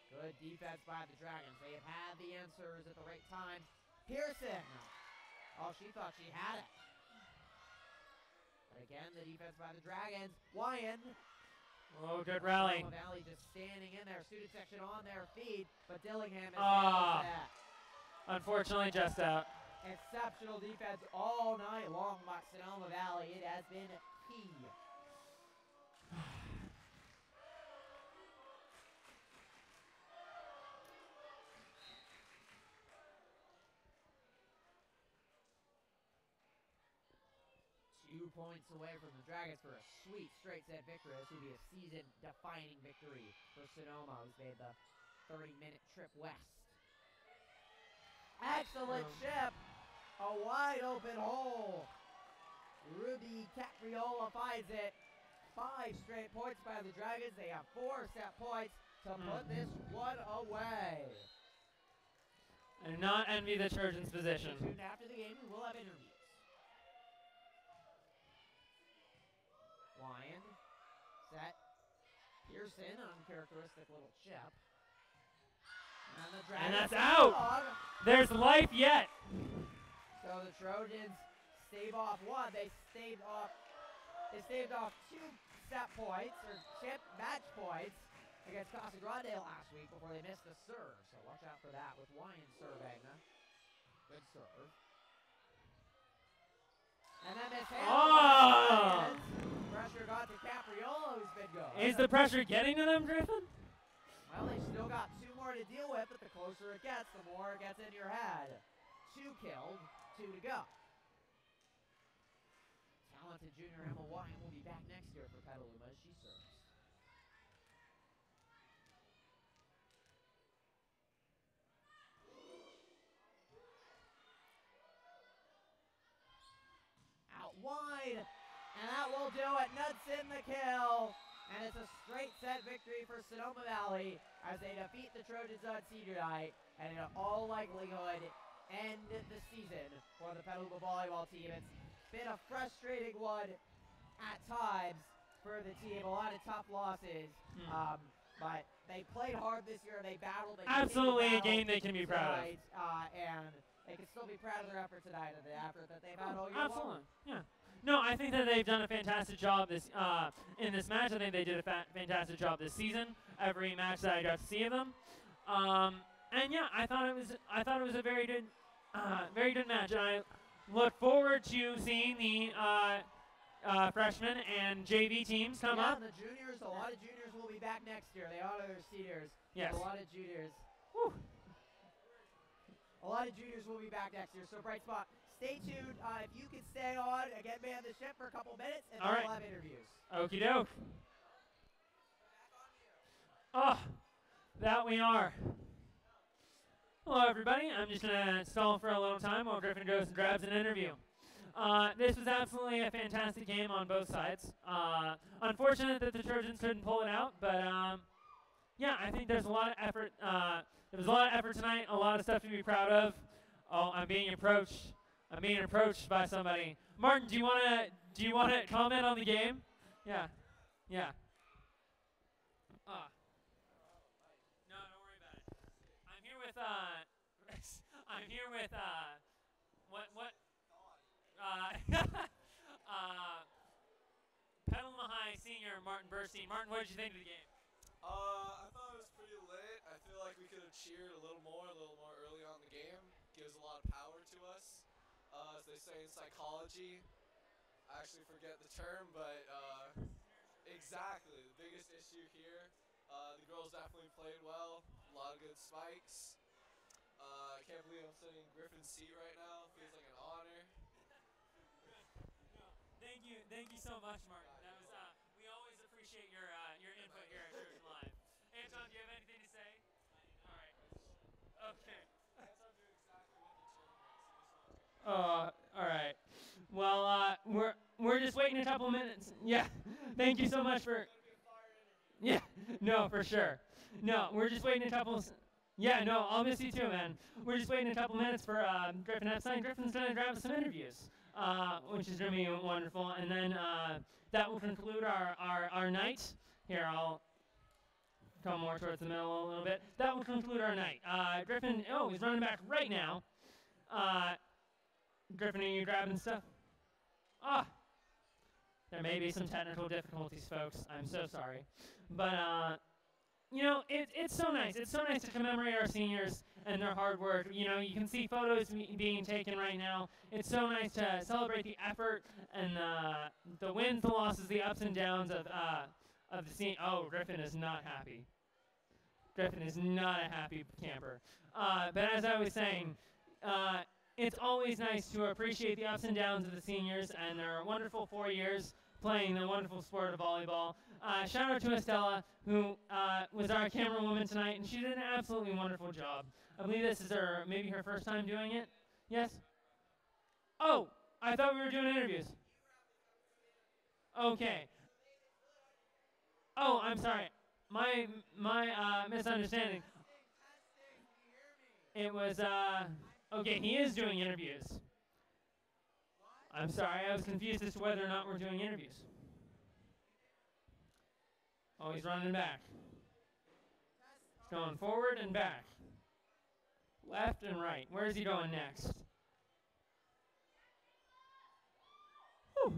Good defense by the Dragons. They have had the answers at the right time. Pearson. Oh, she thought she had it. But again, the defense by the Dragons. Wyan. Oh, good rally. Sonoma Valley just standing in there. Student section on their feet. But Dillingham is set. Unfortunately, just out. Exceptional defense all night long by Sonoma Valley. It has been key. Points away from the Dragons for a sweet straight set victory. This will be a season-defining victory for Sonoma, who's made the 30-minute trip west. Excellent chip. A wide open hole. Ruby Capriola finds it. 5 straight points by the Dragons. They have 4 set points to put this one away. I do not envy the Trojans' position. Soon after the game, we will have interviews. Wyan, set, Pearson, uncharacteristic little chip. And that's out! There's life yet! So the Trojans stave off one. They staved off 2 set points, or chip match points, against Casa Grande last week before they missed the serve. So watch out for that with Wyan serving. Good serve. And then this pressure got to Capriola, who's been good. Is the pressure getting to them, Griffin? Well, they still got 2 more to deal with, but the closer it gets, the more it gets in your head. 2 killed, 2 to go. Talented junior Emma Wyan will be back next year for Petaluma as she serves. Wide, and that will do it. Nuts in the kill, and it's a straight set victory for Sonoma Valley as they defeat the Trojans on Cedar Dike, and in all likelihood end the season for the Petaluma volleyball team. It's been a frustrating one at times for the team. A lot of tough losses, but they played hard this year. They battled. Absolutely a game they can be proud of. And they can still be proud of their effort tonight and the effort that they've had all year Absolutely, long. yeah. No, I think that they've done a fantastic job this in this match. I think they did a fantastic job this season. Every match that I got to see of them, and yeah, I thought it was a very good match. I look forward to seeing the freshmen and JV teams come up. And the juniors, a lot of juniors will be back next year. They honor their seniors. Yes. A lot of juniors. Whew. A lot of juniors will be back next year, so bright spot. Stay tuned. If you can stay on, again, man the ship for a couple minutes, and then we'll have interviews. Okie doke. Oh, that we are. Hello, everybody. I'm just going to stall for a little time while Griffin goes and grabs an interview. This was absolutely a fantastic game on both sides. Unfortunate that the Trojans couldn't pull it out, but yeah, I think there's a lot of effort. There was a lot of effort tonight, a lot of stuff to be proud of. Oh, I'm being approached. I'm being approached by somebody. Martin, do you want to comment on the game? Yeah. Yeah. No, don't worry about it. I'm here with Petaluma High senior Martin Burstein. Martin, what did you think of the game? I thought it was pretty lit. I feel like we could have cheered a little more early on in the game. Gives a lot of power to us. As they say in psychology, I actually forget the term, but exactly, the biggest issue here. The girls definitely played well. A lot of good spikes. I can't believe I'm sitting in Griffin's seat right now. Feels like an honor. Thank you so much, Martin. That was we always appreciate your input here at Trojan Live. Anton, do you have anything to say? All right. Okay. All right. Well, we're just waiting a couple minutes. Yeah. Thank you so much for. Yeah. No, for sure. No, we're just waiting a couple. Yeah. No, I'll miss you too, man. We're just waiting a couple minutes for Griffin Epstein. Griffin's gonna grab us some interviews, which is gonna be wonderful, and then that will conclude our night. Here, I'll come more towards the middle a little bit. That will conclude our night. Griffin, he's running back right now. Griffin, are you grabbing stuff? There may be some technical difficulties, folks. I'm so sorry. But, it's so nice. It's so nice to commemorate our seniors and their hard work. You can see photos being taken right now. It's so nice to celebrate the effort and the wins, the losses, the ups and downs of the scene. Oh, Griffin is not happy. Griffin is not a happy camper. But as I was saying, it's always nice to appreciate the ups and downs of the seniors and their wonderful 4 years playing the wonderful sport of volleyball. Shout out to Estella, who was our camera woman tonight, and she did an absolutely wonderful job. I believe this is maybe her first time doing it. Yes? Oh, I thought we were doing interviews. Okay. Oh, I'm sorry. My misunderstanding. It was, okay, he is doing interviews. I'm sorry, I was confused as to whether or not we're doing interviews. Oh, he's running back. He's going forward and back. Left and right. Where is he going next? Whew.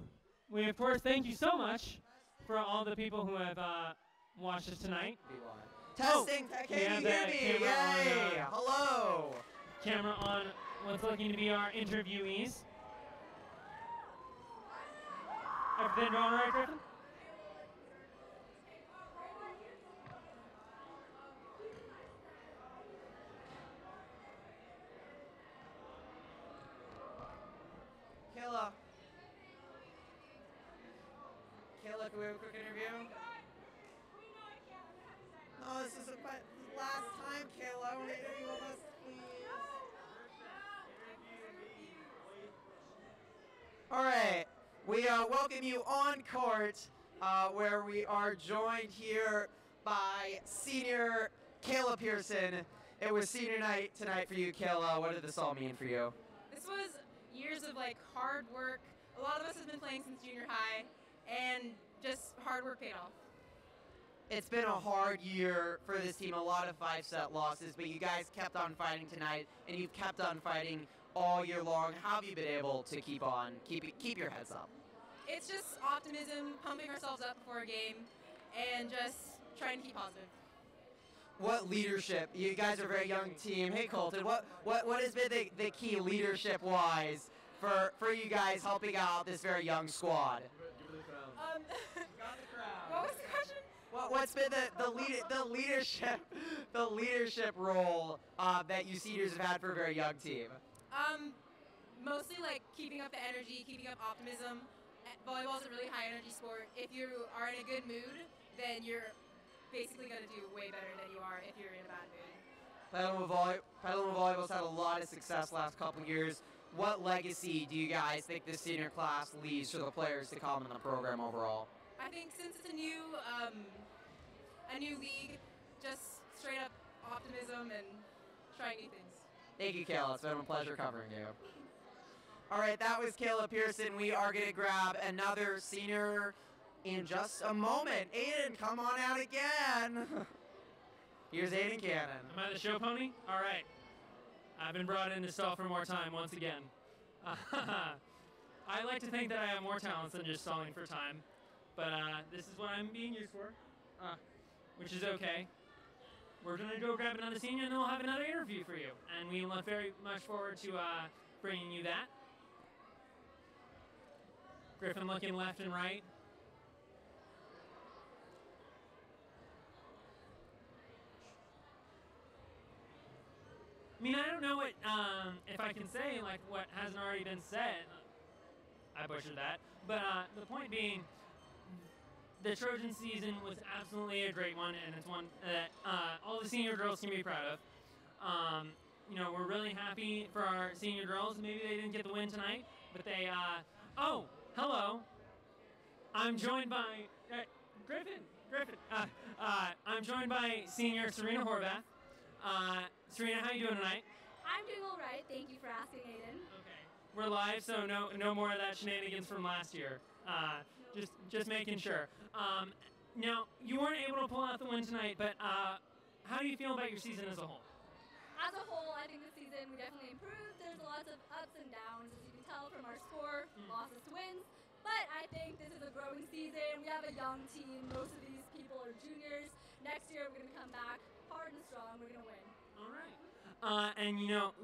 We, of course, thank you so much for all the people who have watched us tonight. Testing, can you hear me? Yay! Hello! Camera on what's looking to be our interviewees. Everything going all right, Griffin? Kayla, can we have a quick interview? No, this is the last time, Kayla. I want to interview with us, please. All right. We welcome you on court, where we are joined here by senior Kayla Pearson. It was senior night tonight for you, Kayla. What did this all mean for you? This was years of hard work. A lot of us have been playing since junior high, and just hard work paid off. It's been a hard year for this team, a lot of 5-set losses, but you guys kept on fighting tonight, and you've kept on fighting all year long. How have you been able to keep your heads up? It's just optimism, pumping ourselves up before a game, and just trying to keep positive. What leadership? You guys are a very young team. Hey, Colton, what has been the key leadership-wise for you guys helping out this very young squad? What was the question? What's been the leadership role that you seniors have had for a very young team? Mostly keeping up the energy, keeping up optimism. Volleyball is a really high energy sport. If you are in a good mood, then you're basically going to do way better than you are if you're in a bad mood. Petaluma Volleyball's had a lot of success last couple years. What legacy do you guys think this senior class leaves for the players to come in the program overall? I think since it's a new league, just straight up optimism and trying new things. Thank you, Kayla. It's been a pleasure covering you. All right, that was Kayla Pearson. We are going to grab another senior in just a moment. Aiden, come on out again. Here's Aiden Cannon. Am I the show pony? All right. I've been brought in to stall for more time once again. I like to think that I have more talents than just stalling for time, but this is what I'm being used for, which is okay. We're going to go grab another senior, and then we'll have another interview for you, and we look very much forward to bringing you that. Griffin looking left and right. I mean, I don't know what, if I can say, what hasn't already been said. I butchered that. But the point being, the Trojan season was absolutely a great one, and it's one that all the senior girls can be proud of. we're really happy for our senior girls. Maybe they didn't get the win tonight, but they. Oh, hello. I'm joined by Griffin. I'm joined by senior Serena Horvath. Serena, how you doing tonight? I'm doing all right. Thank you for asking, Aiden. Okay. We're live, so no more of that shenanigans from last year. Just making sure. Now, you weren't able to pull out the win tonight, but how do you feel about your season as a whole? As a whole, I think this season we definitely improved. There's lots of ups and downs, as you can tell from our score, losses to wins. But I think this is a growing season. We have a young team. Most of these people are juniors. Next year, we're going to come back hard and strong. We're going to win. All right. And your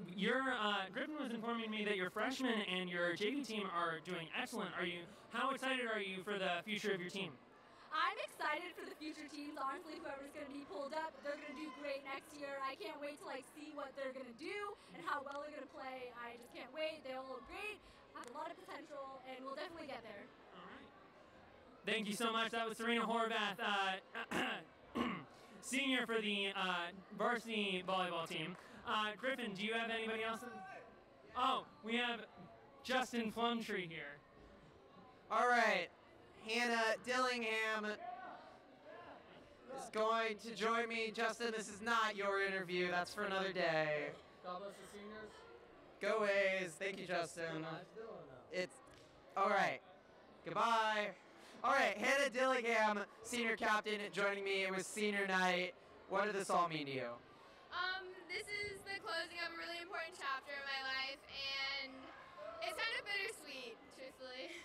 Griffin was informing me that your freshmen and your JV team are doing excellent. How excited are you for the future of your team? I'm excited for the future teams. Honestly, whoever's going to be pulled up, they're going to do great next year. I can't wait to see what they're going to do and how well they're going to play. I just can't wait. They all look great, have a lot of potential, and we'll definitely get there. All right. Thank you so much. That was Serena Horvath, senior for the varsity volleyball team. Griffin, do you have anybody else? Oh, we have Justin Plumtree here. All right. Hannah Dillingham is going to join me. Justin, this is not your interview. That's for another day. God bless the seniors. Go A's. Thank you, Justin. It's all right. Goodbye. All right, Hannah Dillingham, senior captain, joining me. It was senior night. What did this all mean to you? This is the closing of a really important chapter in my life, and it's kind of bittersweet, truthfully.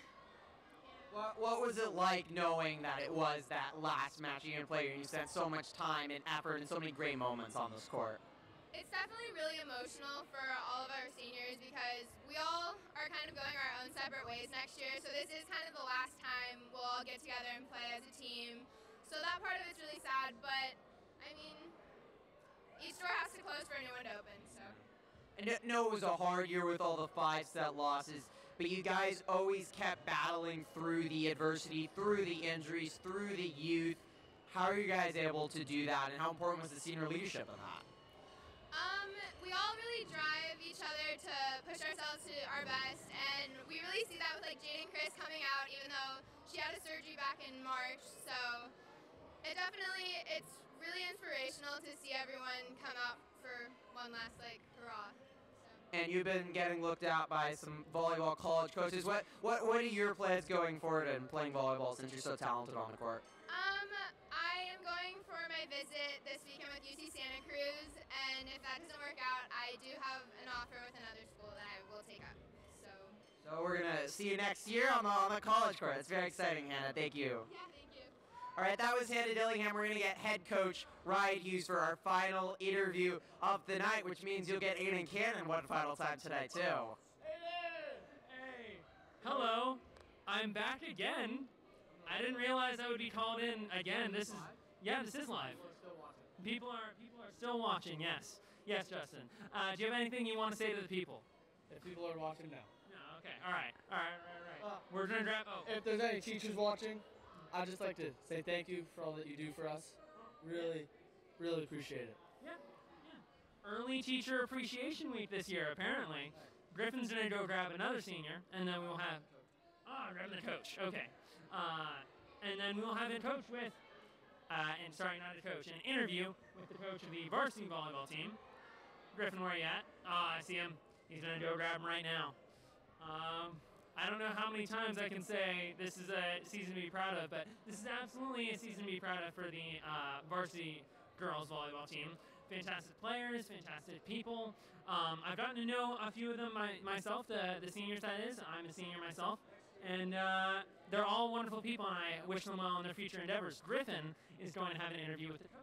What was it like knowing that it was that last match you play and you spent so much time and effort and so many great moments on this court? It's definitely really emotional for all of our seniors because we all are kind of going our own separate ways next year, so this is kind of the last time we'll all get together and play as a team. So that part of it's really sad, but I mean, each door has to close for a new one to open, so. I know it was a hard year with all the 5-set losses, but you guys always kept battling through the adversity, through the injuries, through the youth. How are you guys able to do that, and how important was the senior leadership in that? We all really drive each other to push ourselves to our best, and we really see that with Jade and Chris coming out, even though she had a surgery back in March. So it's really inspirational to see everyone come out for one last hurrah. And you've been getting looked at by some volleyball college coaches. What are your plans going forward in playing volleyball since you're so talented on the court? I am going for my visit this weekend with UC Santa Cruz, and if that doesn't work out, I do have an offer with another school that I will take up. So we're gonna see you next year on the college court. It's very exciting, Hannah. Thank you. Yeah, thank you. All right, that was Hannah Dillingham. We're gonna get head coach Ryan Hughes for our final interview of the night, which means you'll get Aiden Cannon one final time tonight too. Hey. Hello. I'm back again. I didn't realize I would be called in again. This is live. People are still watching. Yes, Justin. Do you have anything you want to say to the people? If people are watching now. No. Okay. All right. We're gonna grab. Oh. If there's any teachers watching, I'd just like to say thank you for all that you do for us. Really, really appreciate it. Yeah. Early Teacher Appreciation Week this year, apparently. Griffin's gonna go grab another senior, and then we'll have. Grabbing the coach. Okay. And then we'll have a coach with, an interview with the coach of the varsity volleyball team. Griffin, where are you at? I see him. He's going to go grab him right now. I don't know how many times I can say this is a season to be proud of, but this is absolutely a season to be proud of for the varsity girls volleyball team. Fantastic players, fantastic people. I've gotten to know a few of them myself, the seniors that is. I'm a senior myself. And they're all wonderful people, and I wish them well in their future endeavors. Griffin is going to have an interview with the coach.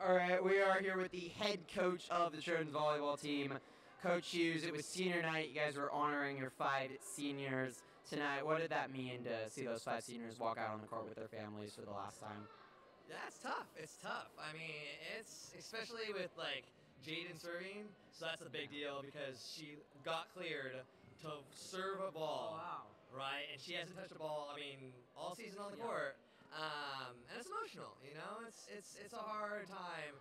All right, we are here with the head coach of the Trojans volleyball team, Coach Hughes. It was senior night. You guys were honoring your 5 seniors tonight. What did that mean to see those 5 seniors walk out on the court with their families for the last time? Yeah, it's tough. It's tough. I mean, it's especially with Jaden serving, so that's a big deal because she got cleared to serve a ball. Oh, wow. Right? And she hasn't touched a ball, all season on the court. And it's emotional, It's a hard time.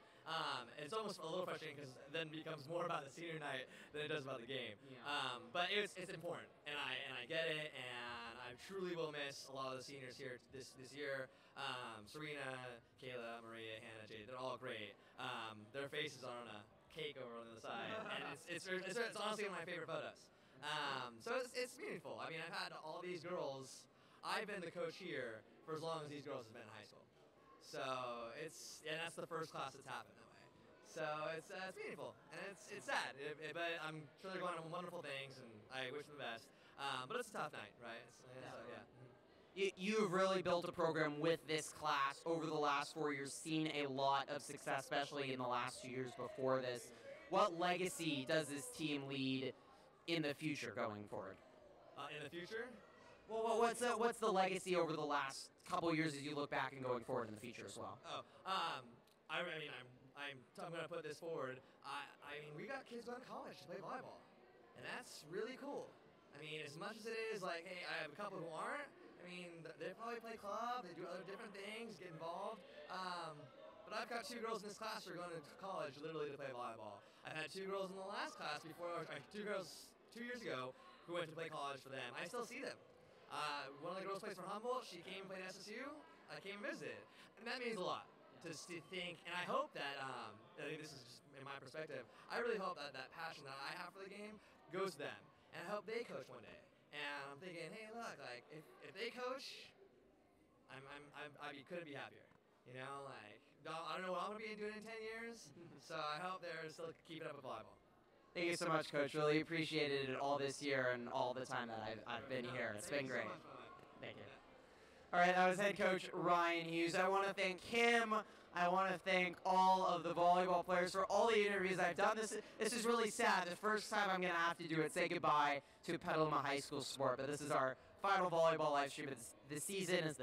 It's almost a little frustrating because then it becomes more about the senior night than it does about the game. But it's important, and I get it, and I truly will miss a lot of the seniors here this year. Serena, Kayla, Maria, Hannah, Jade, they're all great. Their faces are on a cake over on the other side, and it's honestly one of my favorite photos. So it's meaningful. I mean, I've had all these girls. I've been the coach here for as long as these girls have been in high school. So and that's the first class that's happened that way. So it's meaningful, and it's sad, but I'm sure they're going on wonderful things, and I wish them the best. But it's a tough night, right? So, yeah. You've really built a program with this class over the last 4 years, seen a lot of success, especially in the last 2 years before this. What legacy does this team lead in the future going forward? In the future? Well, what's the legacy over the last couple years as you look back and going forward in the future as well? I'm going to put this forward. I mean, we got kids going to college to play volleyball, and that's really cool. I mean, as much as it is like, hey, I have a couple who aren't. I mean, they probably play club, they do other different things, get involved. But I've got 2 girls in this class who are going to college literally to play volleyball. I've had 2 girls in the last class before, 2 girls 2 years ago who went to play college for them. I still see them. One of the girls plays for Humboldt. She came and played SSU. I came and visited. And that means a lot to think. And I hope that, I think this is just in my perspective, I really hope that that passion that I have for the game goes to them. And I hope they coach one day. And I'm thinking, hey, look, like, if they coach, I couldn't be happier. You know, like, I don't know what I'm going to be doing in 10 years. So I hope they're still keeping up with volleyball. Thank you so much, Coach. Really appreciated it all this year and all the time that I've been here. It's been great. Thank you. All right, that was head coach Ryan Hughes. I want to thank him. I want to thank all of the volleyball players for all the interviews I've done. This is really sad. The first time I'm going to have to do it, say goodbye to Petaluma High School sport. But this is our final volleyball live stream. The season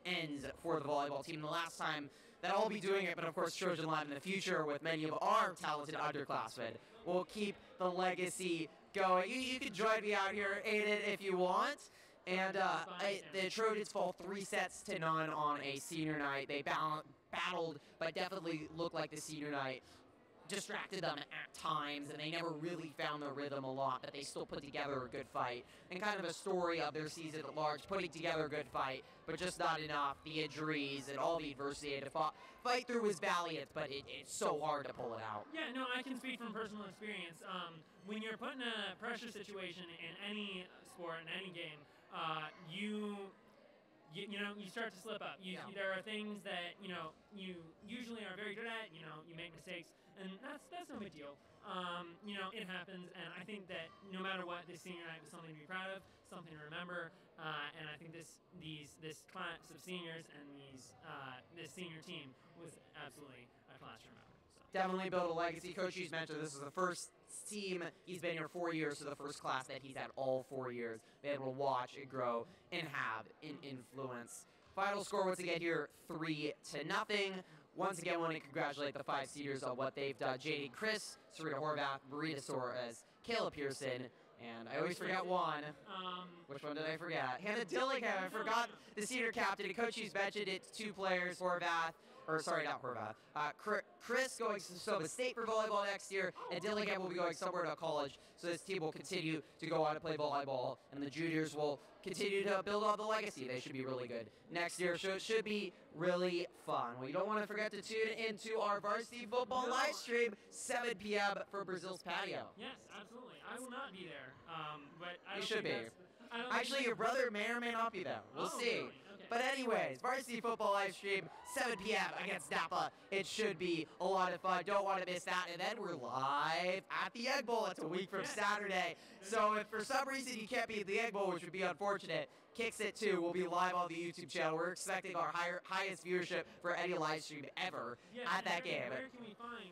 ends for the volleyball team. The last time that I'll be doing it, but of course Trojan Live in the future with many of our talented underclassmen. We'll keep the legacy going. You can join me out here, Aiden, if you want. And the Trojans fall 3-0 on a senior night. They battled, but definitely looked like the senior night distracted them at times, and they never really found their rhythm a lot, but they still put together a good fight. And kind of a story of their season at large, putting together a good fight, but just not enough. The injuries and all the adversity they had to fight through was valiant, but it's so hard to pull it out. Yeah, no, I can speak from personal experience. When you're put in a pressure situation in any sport, in any game, you start to slip up. There are things that, you usually are very good at, you make mistakes, and that's no big deal. It happens, and I think that no matter what, this senior night was something to be proud of, something to remember, and I think this class of seniors and this senior team was absolutely a class to remember. So. Definitely build a legacy. Coach Hughes mentioned this is the first team. He's been here 4 years, so the first class that he's had all 4 years. Been able to watch it grow and have an influence. Final score once again here, 3-0. Once again, I want to congratulate the 5 seniors on what they've done. Jade Chris, Serena Horvath, Marita Soares, Kayla Pearson, and I always forget one. Which one did I forget? Hannah Dillingham. I forgot the senior captain. And Coach Hughes mentioned it's 2 players, Chris going to Sonoma State for volleyball next year, and Dillingham will be going somewhere to college. So this team will continue to go on to play volleyball, and the juniors will continue to build on the legacy. They should be really good next year, so it should be really fun. Well, you don't want to forget to tune into our varsity football live stream, 7 p.m. for Brazil's Patio. Yes, absolutely. I will not be there, but I You don't should think be. that's- Actually, your brother may or may not be there. We'll see. Really? Okay. But anyways, varsity football live stream, 7 p.m. against Napa. It should be a lot of fun. Don't want to miss that. And then we're live at the Egg Bowl. It's a week from Saturday. So if for some reason you can't be at the Egg Bowl, which would be unfortunate, Kicks It 2 will be live on the YouTube channel. We're expecting our highest viewership for any live stream ever at that game. Where can we find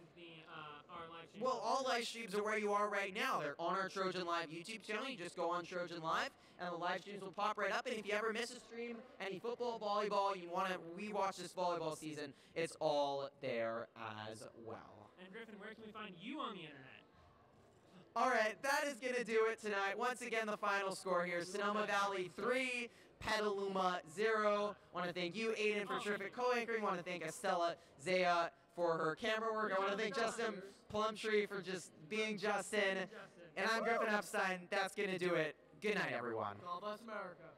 our live stream? Well, all live streams are where you are right now. They're on our Trojan Live YouTube channel. You just go on Trojan Live, and the live streams will pop right up. And if you ever miss a stream, any football, volleyball, you want to rewatch this volleyball season, it's all there as well. And Griffin, where can we find you on the internet? All right, that is going to do it tonight. Once again, the final score here, Sonoma Valley 3, Petaluma 0. Want to thank you, Aiden, for terrific co-anchoring. Want to thank Estella, Zaya, for her camera work. I want to thank Justin Plumtree for just being Justin. And I'm Griffin Epstein. That's going to do it. Good night, everyone. God bless America.